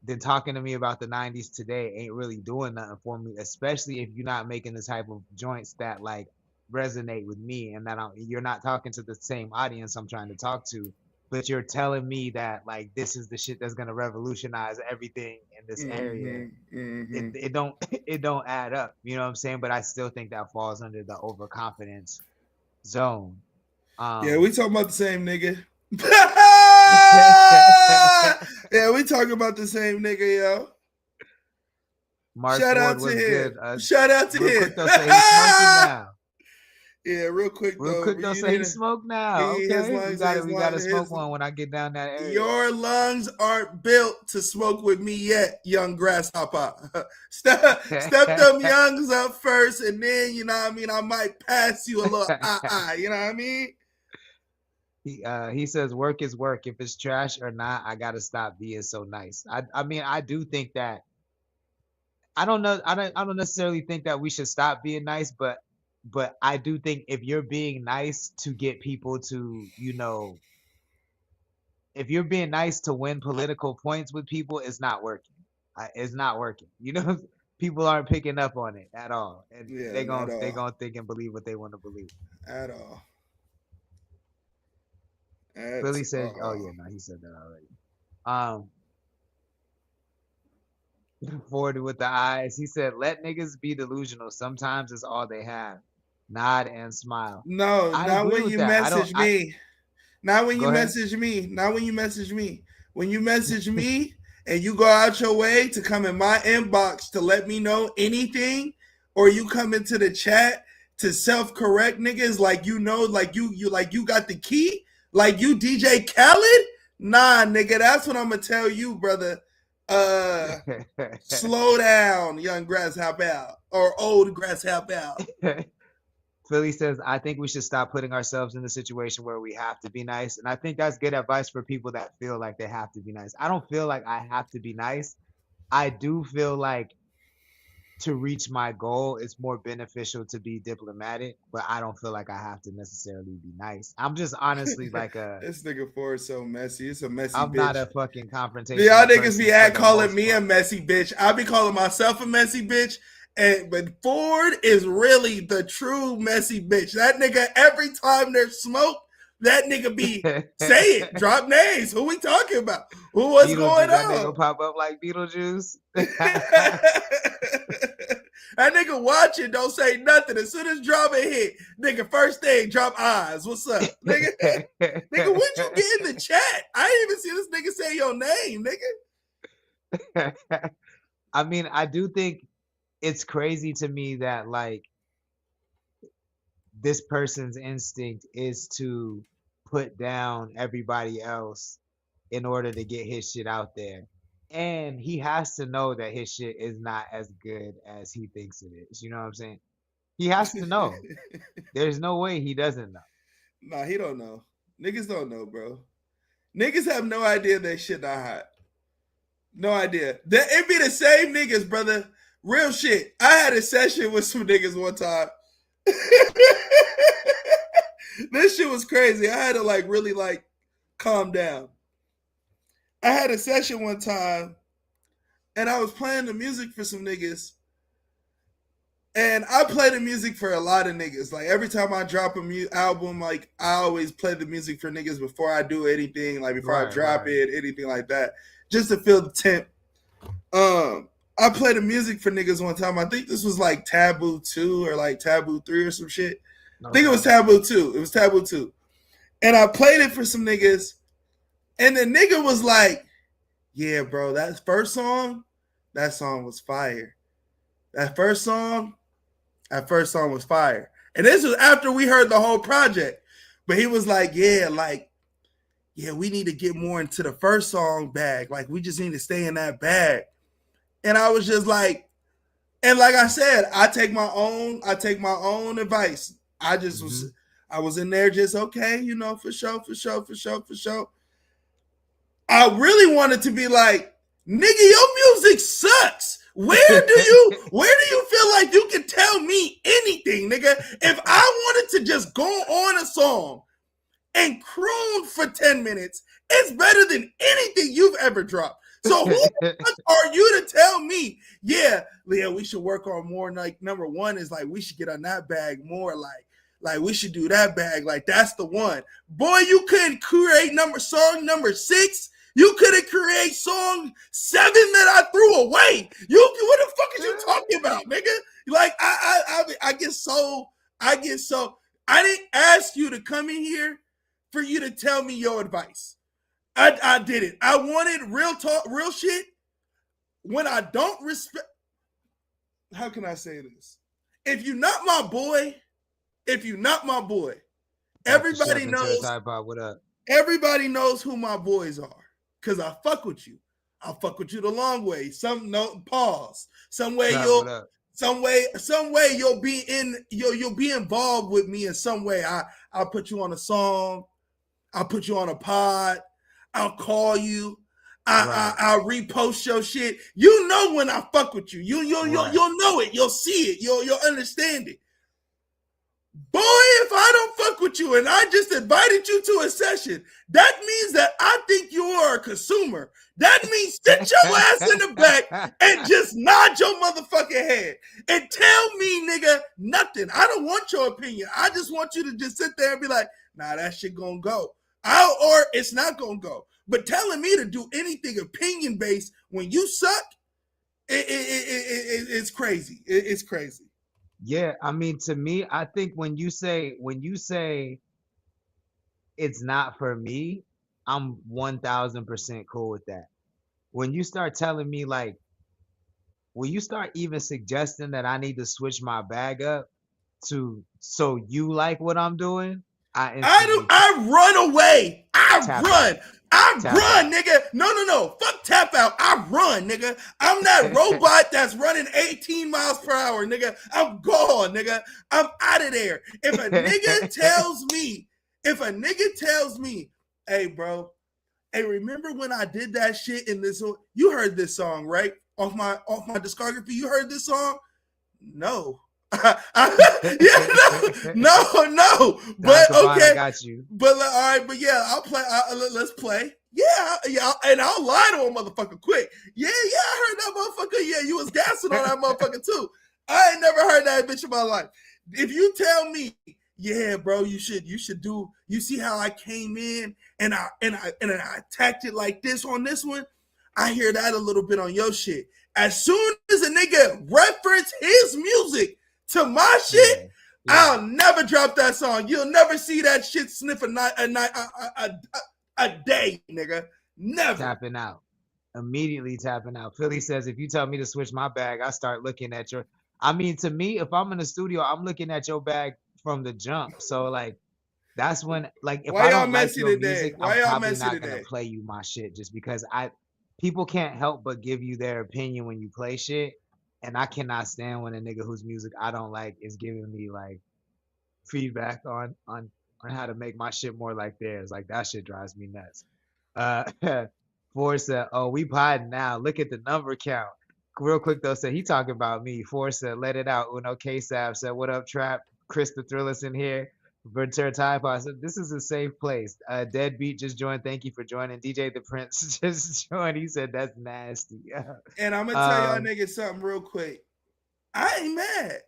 then talking to me about the 90s today ain't really doing nothing for me, especially if you're not making the type of joints that like resonate with me, and that you're not talking to the same audience I'm trying to talk to, but you're telling me that like this is the shit that's gonna revolutionize everything in this area. It don't add up, you know what I'm saying? But I still think that falls under the overconfidence zone. Yeah, we talking about the same nigga. Yeah, we talking about the same nigga, yo. Mark Shout Ford out to was him. good. Shout out to him. Though, so he's smoking now. Yeah, real quick Real though. quick, don't say he smoked now. His Okay, lungs, we gotta smoke one when I get down that area. Your lungs aren't built to smoke with me yet, young grasshopper. Step them youngs up first, and then you know what I mean. I might pass you a little you know what I mean. He says work is work. If it's trash or not, I gotta stop being so nice. I mean, I do think that. I don't know. I don't necessarily think that we should stop being nice, but I do think if you're being nice to get people to, you know, if you're being nice to win political points with people, it's not working. It's not working. You know, people aren't picking up on it at all, and Yeah, they gonna think and believe what they want to believe. At all. Philly said, "Oh yeah, no, he said that already." Forwarded with the eyes. He said, "Let niggas be delusional. Sometimes it's all they have." Nod and smile. No, not when you message me. Not when you message me. Not when you message me. When you message me and you go out your way to come in my inbox to let me know anything, or you come into the chat to self-correct niggas like you know, like you got the key, like you DJ Khaled. Nah, nigga, that's what I'm gonna tell you, brother. Slow down, young grasshopper or old grasshopper. Philly says, I think we should stop putting ourselves in the situation where we have to be nice. And I think that's good advice for people that feel like they have to be nice. I don't feel like I have to be nice. I do feel like to reach my goal, it's more beneficial to be diplomatic, but I don't feel like I have to necessarily be nice. I'm just honestly like this nigga Ford so messy. It's a messy I'm bitch. Not a fucking confrontation. Y'all niggas be calling me a messy bitch. I be calling myself a messy bitch. But Ford is really the true messy bitch. That nigga, every time there's smoke, that nigga be say it, drop names. Who we talking about? What's going on? That nigga pop up like Beetlejuice. That nigga watching, don't say nothing. As soon as drama hit, nigga, first thing, drop eyes. What's up, nigga? Nigga, when you get in the chat? I didn't even see this nigga say your name, nigga. I mean, I do think it's crazy to me that like this person's instinct is to put down everybody else in order to get his shit out there. And he has to know that his shit is not as good as he thinks it is. You know what I'm saying? He has to know. There's no way he doesn't know. Nah, he don't know. Niggas don't know, bro. Niggas have no idea that shit not hot. No idea. It be the same niggas, brother. Real shit. I had a session with some niggas one time. This shit was crazy. I had to like really like calm down. I had a session one time and I was playing the music for some niggas. And I play the music for a lot of niggas. Like every time I drop a album, like I always play the music for niggas before I do anything, like before I drop it, anything like that, just to feel the temp. I played the music for niggas one time. I think this was like Taboo 2 or like Taboo 3 or some shit. I think it was Taboo 2. It was Taboo 2. And I played it for some niggas. And the nigga was like, yeah, bro, that first song was fire. That first song was fire. And this was after we heard the whole project. But he was like, yeah, we need to get more into the first song bag. Like, we just need to stay in that bag. And I was just like, and like I said, I take my own advice. I just I was in there just, okay, you know, for sure. I really wanted to be like, nigga, your music sucks. Where do you feel like you can tell me anything, nigga? If I wanted to just go on a song and croon for 10 minutes, it's better than anything you've ever dropped. So who are you to tell me, yeah, we should work on more? Like, number one is like, we should get on that bag more. Like we should do that bag. Like, that's the one. Boy, you couldn't create song number 6. You couldn't create song 7 that I threw away. What the fuck is you talking about, nigga? Like, I get so, I didn't ask you to come in here for you to tell me your advice. I did it. I wanted real talk, real shit. When I don't respect, how can I say this? If you're not my boy, if you're not my boy, Dr. Chef everybody and knows. Terra what up? Everybody knows who my boys are, cause I fuck with you. I'll fuck with you the long way. Some way Trap, you'll what up? some way you'll be involved with me in some way. I'll put you on a song. I'll put you on a pod. I'll call you. I'll repost your shit. You know when I fuck with you. You'll know it. You'll see it. You'll understand it. Boy, if I don't fuck with you and I just invited you to a session, that means that I think you are a consumer. That means sit your ass in the back and just nod your motherfucking head and tell me, nigga, nothing. I don't want your opinion. I just want you to just sit there and be like, nah, that shit gonna go. Or it's not gonna go. But telling me to do anything opinion-based when you suck, it's crazy. It's crazy. Yeah, I mean, to me, I think when you say it's not for me, I'm 1000% cool with that. When you start telling me like, when you start even suggesting that I need to switch my bag up to so you like what I'm doing, I run away. I run, nigga. No. Fuck tap out. I run, nigga. I'm that robot that's running 18 miles per hour, nigga. I'm gone, nigga. I'm out of there. If a nigga tells me, hey, bro, hey, remember when I did that shit in this? You heard this song, right? Off my discography. You heard this song? No. No. But okay, I got you. But all right, but yeah, I'll play. Let's play. Yeah, and I'll lie to a motherfucker quick. Yeah, I heard that motherfucker. Yeah, you was gassing on that motherfucker too. I ain't never heard that bitch in my life. If you tell me, yeah, bro, you should do. You see how I came in and I attacked it like this on this one. I hear that a little bit on your shit. As soon as a nigga reference his music to my shit, I'll never drop that song. You'll never see that shit sniff a day, nigga. Never. Tapping out. Immediately tapping out. Philly says, if you tell me to switch my bag, I start looking at your... I mean, to me, if I'm in the studio, I'm looking at your bag from the jump. So, like, that's when... Like, if I don't like your music, I'm probably not going to play you my shit just because people can't help but give you their opinion when you play shit. And I cannot stand when a nigga whose music I don't like is giving me like feedback on how to make my shit more like theirs. Like that shit drives me nuts. Forza, oh, we podding now. Look at the number count. Real quick though, said he talking about me. Forza, let it out. Uno K-Sab said, what up, Trap? Chris the Thriller's in here. Ventura Taipa said, this is a safe place. Deadbeat just joined. Thank you for joining. DJ the Prince just joined. He said, that's nasty. And I'm going to tell y'all niggas something real quick. I ain't mad.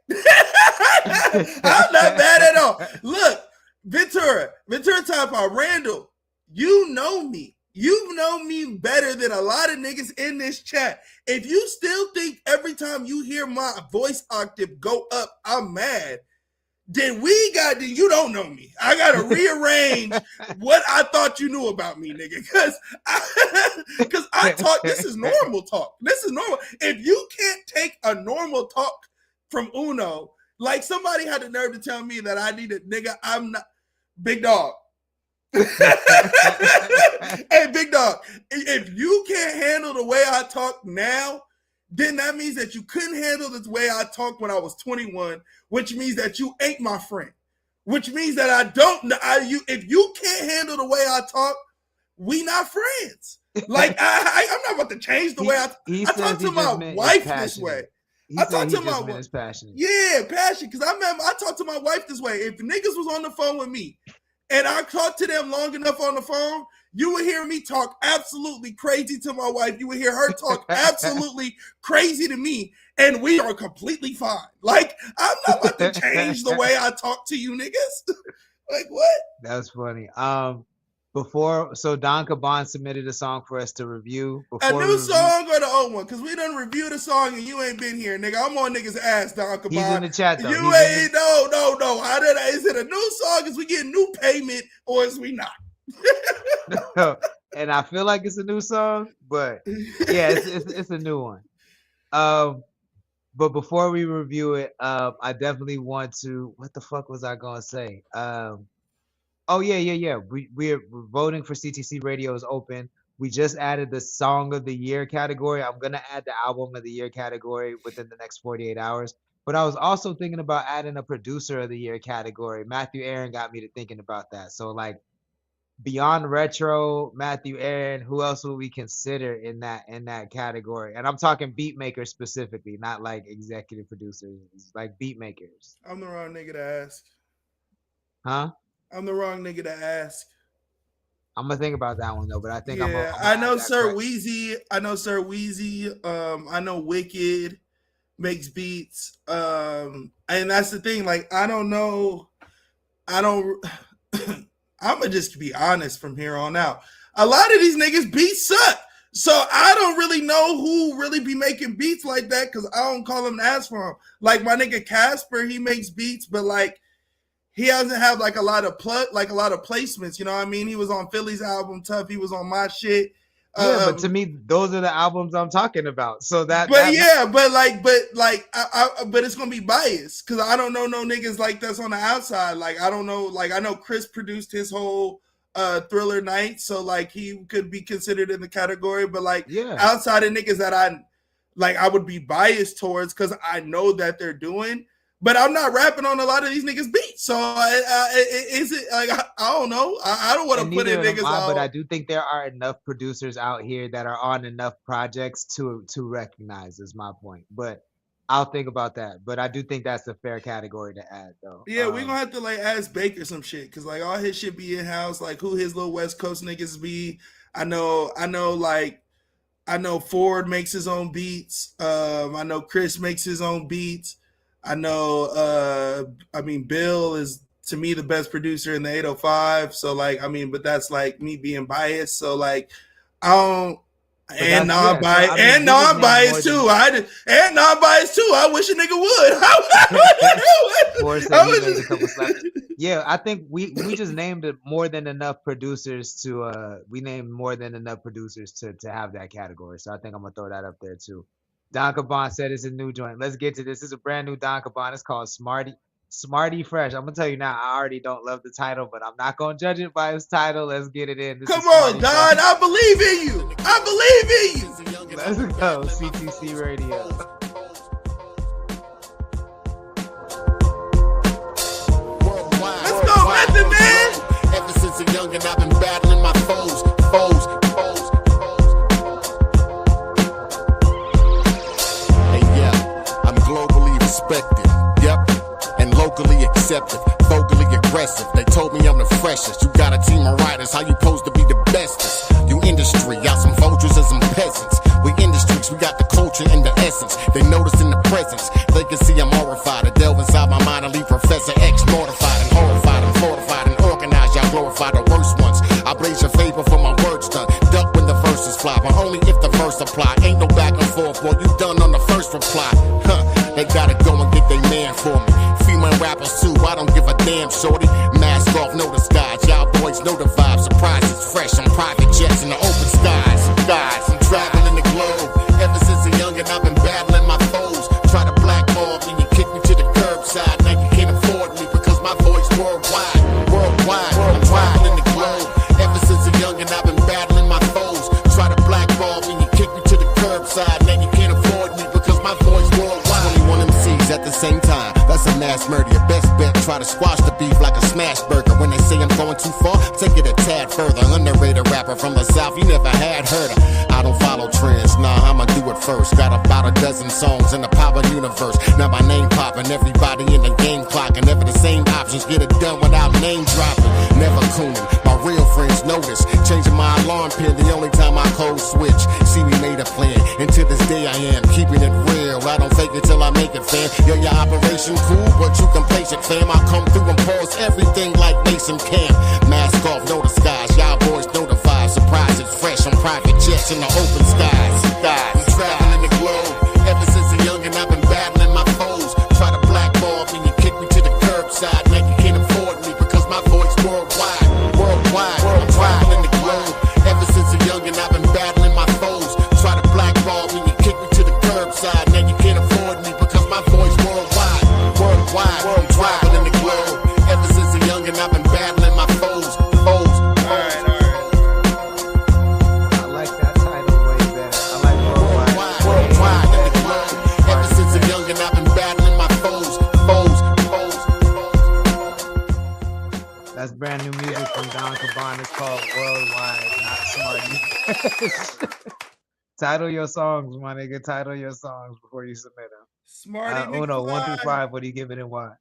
I'm not mad at all. Look, Ventura Taipa, Randall, you know me. You know me better than a lot of niggas in this chat. If you still think every time you hear my voice octave go up, I'm mad, then you don't know me. I gotta rearrange what I thought you knew about me, nigga. Because I talk, this is normal talk. This is normal. If you can't take a normal talk from Uno, like somebody had the nerve to tell me that I need a nigga, I'm not big dog. Hey, big dog, if you can't handle the way I talk now, then that means that you couldn't handle the way I talked when I was 21, which means that you ain't my friend. Which means that if you can't handle the way I talk, we not friends. Like I'm not about to change the way I talk to my wife this way. I talk to my wife. Yeah, passion. Because I talk to my wife this way. If niggas was on the phone with me and I talked to them long enough on the phone, you would hear me talk absolutely crazy to my wife. You would hear her talk absolutely crazy to me. And we are completely fine. Like, I'm not about to change the way I talk to you niggas. Like, what? That's funny. So Don Caban submitted a song for us to review. A new song or the old one? Because we done reviewed a song and you ain't been here, nigga. I'm on niggas' ass, Don Caban. He's in the chat, though. You ain't, no. Is it a new song? Is we getting new payment or is we not? No. And I feel like it's a new song, but yeah, it's a new one. But before we review it, I definitely want to. What the fuck was I gonna say? Oh yeah. We're voting for CTC Radio is open. We just added the Song of the Year category. I'm gonna add the Album of the Year category within the next 48 hours. But I was also thinking about adding a Producer of the Year category. Matthew Aaron got me to thinking about that. So like beyond retro, Matthew Aaron, who else would we consider in that category? And I'm talking beat makers specifically, not like executive producers, like beat makers. I'm the wrong nigga to ask. Huh? I'm the wrong nigga to ask. I'm gonna think about that one though, but I think I'm I know Sir Weezy. I know Sir Weezy. I know Wicked makes beats. And that's the thing. Like, I don't know. I'm gonna just be honest from here on out. A lot of these niggas beats suck. So I don't really know who really be making beats like that because I don't call him to ask for him. Like my nigga Casper, he makes beats, but like he doesn't have like a lot of placements. You know what I mean? He was on Philly's album Tough. He was on my shit. Yeah, but to me, those are the albums I'm talking about. So that, but it's gonna be biased because I don't know no niggas like that's on the outside. Like I don't know. Like I know Chris produced his whole Thriller Night, so like he could be considered in the category. But like outside of niggas that I would be biased towards because I know that they're doing. But I'm not rapping on a lot of these niggas beats. So is it like I don't know. I don't want to put in niggas out. But I do think there are enough producers out here that are on enough projects to recognize is my point. But I'll think about that. But I do think that's a fair category to add though. Yeah, we're gonna have to like ask Baker some shit because like all his shit be in house, like who his little West Coast niggas be. I know Ford makes his own beats. I know Chris makes his own beats. I know, Bill is to me the best producer in the 805. So like, but that's like me being biased. So like, I don't, and non-biased too. Non-biased too. I wish a nigga would. Yeah, I think we just named more than enough producers to have that category. So I think I'm gonna throw that up there too. Don Caban said it's a new joint. Let's get to this. This is a brand new Don Caban. It's called Smarty Fresh. I'm gonna tell you now, I already don't love the title, but I'm not gonna judge it by its title. Let's get it in. Come on, Don. I believe in you. I believe in you. Let's go. CTC Radio. Let's go, Method Man. Ever since a youngin', I've been battling my foes. Respected, yep, and locally accepted, vocally aggressive. They told me I'm the freshest. You got a team of writers, how you supposed to be the bestest? You industry, y'all some vultures and some peasants. We industries, we got the culture and the essence. They notice in the presence, they can see I'm horrified. I delve inside my mind and leave Professor X mortified and horrified and fortified and organized. Y'all glorify the worst ones. I blaze your favor for my words done. Duck when the verses fly, but only if the verse apply. Ain't no back and forth, boy, you done on the first reply. They gotta go and get they man for me. Female rappers too, I don't give a damn, shorty. Mask off, know the skies. Y'all boys know the vibe. Surprise, it's fresh. I'm private jets in the open skies. Guys, I'm traveling the globe. Ever since a youngin', I've been battling my foes. Try to blackball me and kick me to the curbside. Now you can't afford me because my voice worldwide. I'm traveling the globe. Ever since a youngin', I've been battling my foes. Try to blackball me and kick me to the curbside. Now you can't afford me because my voice worldwide. At the same time, that's a mass murder. Your best bet, try to squash the beef like a smash burger. When they say I'm going too far, take it a tad further. Underrated rapper from the south, you never had heard of. I don't follow trends, nah, I'ma do it first. Got about a dozen songs in the power universe. Now my name popping, everybody in the game clocking. Never the same options, get it done without name dropping. Never cooning, my real friends notice. Changing my alarm pin the only time I code switch. See, we made a plan, and to this day I am keeping it real. I don't fake it till I make it, fam. Yo, your operation cool, but you complacent, fam. I come through and pause everything like Mason Camp. Mask off, know the skies. Y'all boys know the vibe. Surprise, it's fresh. I'm private jets in the open skies. I'm traveling the globe. Ever since a youngin', I've been battling my foes. Try to blackball me and kick me to the curbside. Now you can't afford me because my voice worldwide. I'm traveling the globe. Ever since a youngin', I've been battling my foes. Try to blackball me and kick me to the curbside. Now you can't afford me because Title your songs, my nigga. Title your songs before you submit them. Smarty Uno, 1 through McFly. 5. What do you give it and why?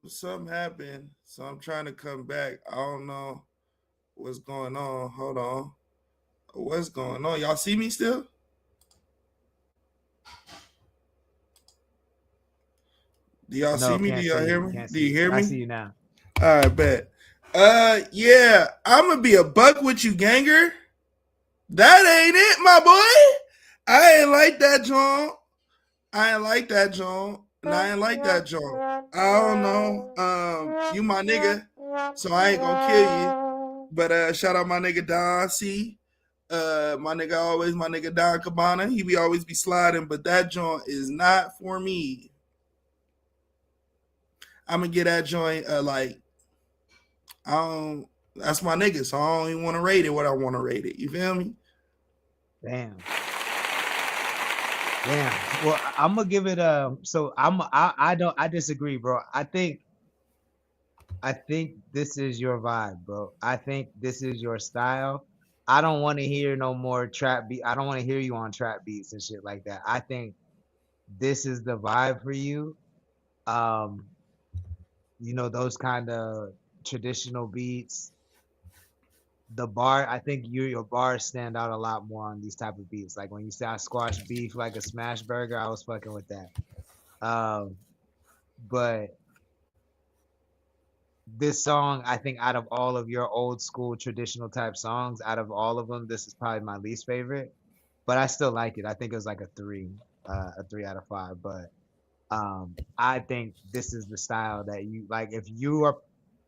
Something happened, so I'm trying to come back. I don't know what's going on. Hold on. What's going on? Y'all see me still? Do y'all see me? Do y'all hear me? Do you hear me? I see you now. All right, bet. Yeah, I'm gonna be a buck with you, ganger. That ain't it, my boy. I ain't like that joint. I ain't like that joint. And I ain't like that joint. I don't know. You my nigga, so I ain't gonna kill you. But shout out my nigga Don C. My nigga Don Cabana. He be always be sliding, but that joint is not for me. I'm gonna get that joint like that's my nigga, so I don't even want to rate it what I want to rate it. You feel me? Damn. Well, I'm gonna give it so I disagree, bro. I think this is your vibe, bro. I think this is your style. I don't want to hear no more trap beat. I don't want to hear you on trap beats and shit like that. I think this is the vibe for you. You know, those kind of traditional beats. The bar, I think your bars stand out a lot more on these type of beats. Like when you say I squash beef like a smash burger, I was fucking with that. But this song, I think out of all of your old school traditional type songs, out of all of them, this is probably my least favorite. But I still like it. I think it was like a 3 out of 5. But I think this is the style that you like. If you are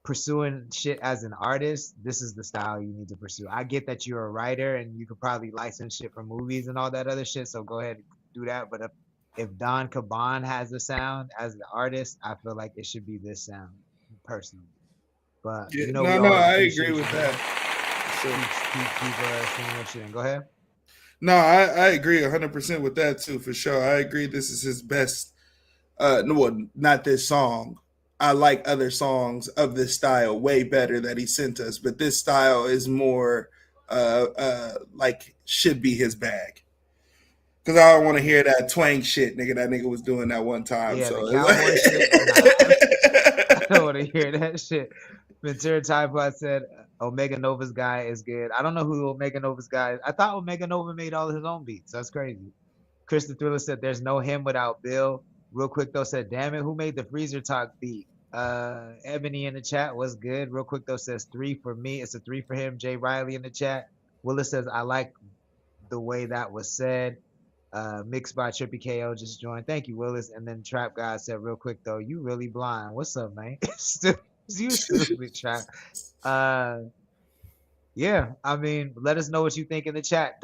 pursuing shit as an artist, this is the style you need to pursue. I get that you're a writer and you could probably license shit for movies and all that other shit, so go ahead and do that. But if Don Caban has the sound as an artist, I feel like it should be this sound, personally. But yeah, you know, I agree with that. Keep go ahead. No, I agree 100% with that too, for sure. I agree this is his best. No, not this song. I like other songs of this style way better that he sent us, but this style is more like should be his bag. Because I don't want to hear that twang shit, nigga. That nigga was doing that one time. Yeah, so the cowboy shit. I don't want to hear that shit. Ventura Tripod said Omega Nova's guy is good. I don't know who Omega Nova's guy is. I thought Omega Nova made all his own beats. That's crazy. Chris the Thriller said there's no him without Bill. Real quick though said, damn it, who made the Freezer Talk beat? Ebony in the chat was good. Real quick though says 3 for me. It's a 3 for him. Jay Riley in the chat. Willis says I like the way that was said. Mixed by Trippy KO just joined. Thank you, Willis. And then Trap Guy said real quick though, you really blind. What's up, man? You stupid Trap. Yeah, I mean, let us know what you think in the chat.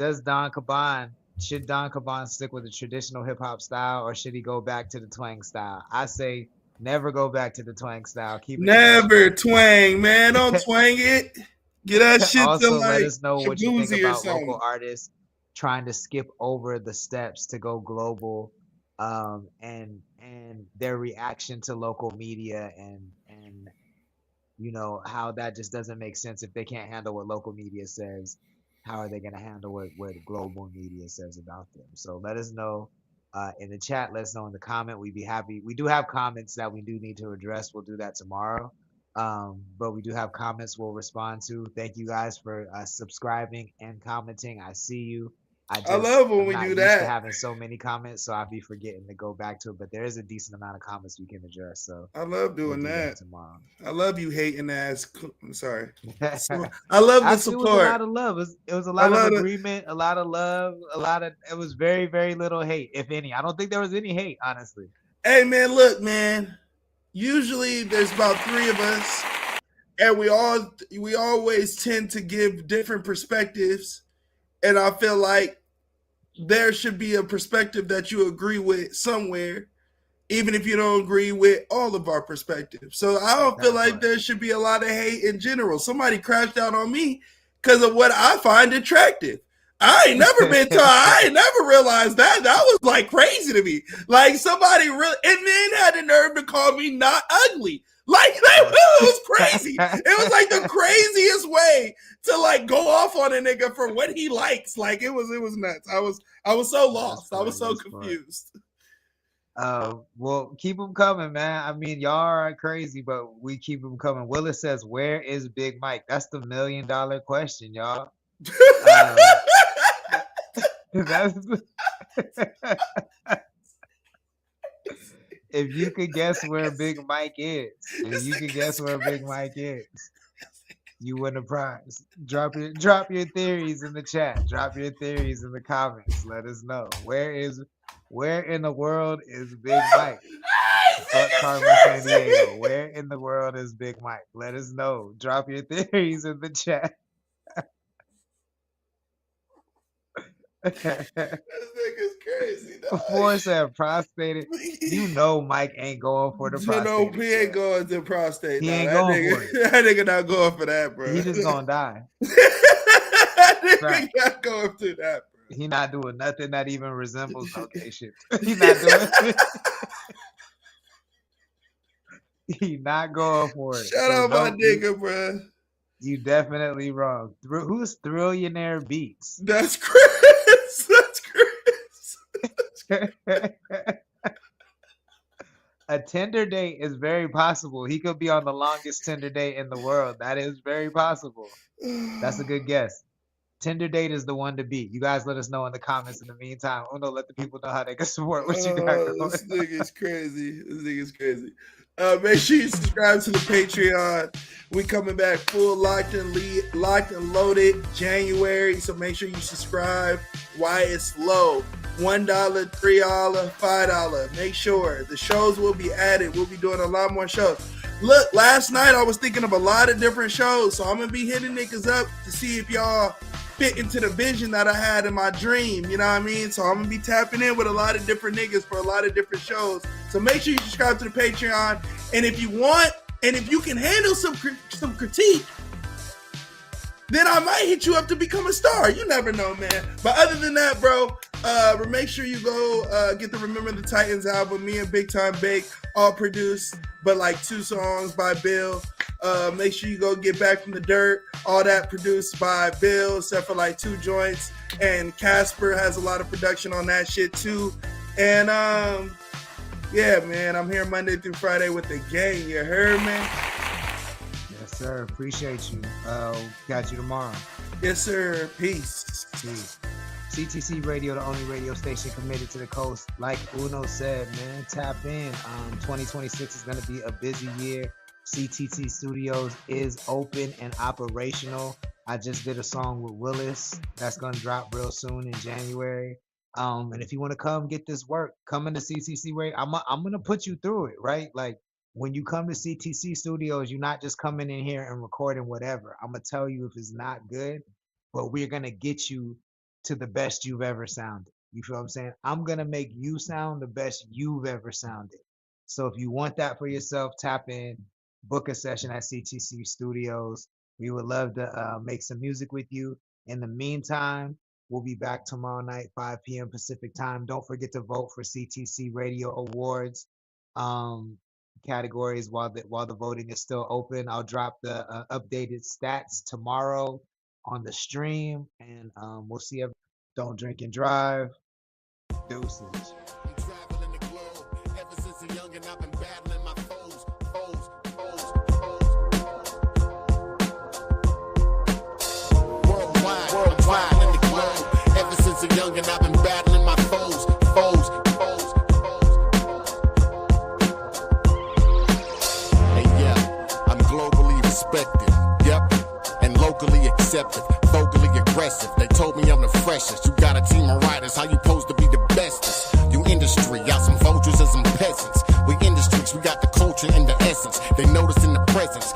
Should Don Caban stick with the traditional hip hop style, or should he go back to the twang style? I say never go back to the twang style. Keep it never twang, man. Don't twang it. Get that shit also, to like let us know what you think about something. local artists trying to skip over the steps to go global, and their reaction to local media and you know how that just doesn't make sense. If they can't handle what local media says, how are they going to handle what global media says about them? So let us know in the chat. Let us know in the comment. We'd be happy. We do have comments that we do need to address. We'll do that tomorrow. But we do have comments we'll respond to. Thank you guys for subscribing and commenting. I see you. I love when we do that. To having so many comments, so I'll be forgetting to go back to it. But there is a decent amount of comments we can address. So I love doing that tomorrow. I love you hating ass. I'm sorry. I love the support. It was a lot of love. It was a lot of agreement, a lot of love, it was very, very little hate, if any. I don't think there was any hate, honestly. Hey man, look, man. Usually there's about 3 of us, and we always tend to give different perspectives. And I feel like there should be a perspective that you agree with somewhere, even if you don't agree with all of our perspectives. So I don't feel like there should be a lot of hate in general. Somebody crashed out on me because of what I find attractive. I ain't never realized that. That was like crazy to me. Like somebody really, and then had the nerve to call me not ugly. Like it was crazy. It was like the craziest way to like go off on a nigga for what he likes. Like it was nuts. I was so lost. I was so confused. Well, keep them coming, man. I mean, y'all are crazy, but we keep them coming. Willis says, "Where is Big Mike?" That's the $1 million question, y'all. If you could guess where Big Mike is, you win a prize. Drop your theories in the chat. Drop your theories in the comments. Let us know. Where in the world is Big Mike? Fuck Carmen San Diego. Where in the world is Big Mike? Let us know. Drop your theories in the chat. This nigga's crazy. Before said prostate. You know Mike ain't going for the prostate. No, he ain't going to prostate. He ain't going for it. That nigga not going for that, bro. He just gonna die. That nigga not going through that, bro. He not doing nothing that even resembles okay shit. He not doing it. He not going for it. Shout out my nigga, bro. You definitely wrong. Who's Thrillionaire Beats? That's Chris. That's Chris. A Tinder date is very possible. He could be on the longest Tinder date in the world. That is very possible. That's a good guess. Tinder date is the one to beat. You guys let us know in the comments in the meantime. Uno, let the people know how they can support what you got going. This nigga's crazy. This nigga's crazy. Make sure you subscribe to the Patreon. We coming back full locked and loaded January. So make sure you subscribe. Why it's low. $1, $3, $5. Make sure the shows will be added. We'll be doing a lot more shows. Look, last night I was thinking of a lot of different shows. So I'm gonna be hitting niggas up to see if y'all fit into the vision that I had in my dream, you know what I mean? So I'm gonna be tapping in with a lot of different niggas for a lot of different shows. So make sure you subscribe to the Patreon, and if you want, and if you can handle some critique, then I might hit you up to become a star. You never know, man. But other than that, bro, make sure you go get the Remember the Titans album. Me and Big Time Bake all produced, but like 2 songs by Bill. Make sure you go get Back from the Dirt. All that produced by Bill, except for like 2 joints. And Casper has a lot of production on that shit too. And yeah, man, I'm here Monday through Friday with the gang. You heard, man? Yes, sir. Appreciate you. Got you tomorrow. Yes, sir. Peace. CTC Radio, the only radio station committed to the coast. Like Uno said, man, tap in. 2026 is going to be a busy year. CTC Studios is open and operational. I just did a song with Willis that's going to drop real soon in January. And if you want to come get this work, come into CTC Radio. I'm going to put you through it, right? Like when you come to CTC Studios, you're not just coming in here and recording whatever. I'm going to tell you if it's not good, but we're going to get you to the best you've ever sounded. You feel what I'm saying? I'm going to make you sound the best you've ever sounded. So if you want that for yourself, tap in. Book a session at CTC Studios. We would love to make some music with you. In the meantime, we'll be back tomorrow night, 5 p.m. Pacific time. Don't forget to vote for CTC Radio Awards categories while the voting is still open. I'll drop the updated stats tomorrow on the stream, and we'll see you. Don't drink and drive. Deuces. Young and I've been battling my foes. Hey, yeah, I'm globally respected, yep, and locally accepted, vocally aggressive. They told me I'm the freshest. You got a team of writers, how you supposed to be the bestest? You industry, y'all some vultures and some peasants. We industries, we got the culture and the essence. They notice in the presence.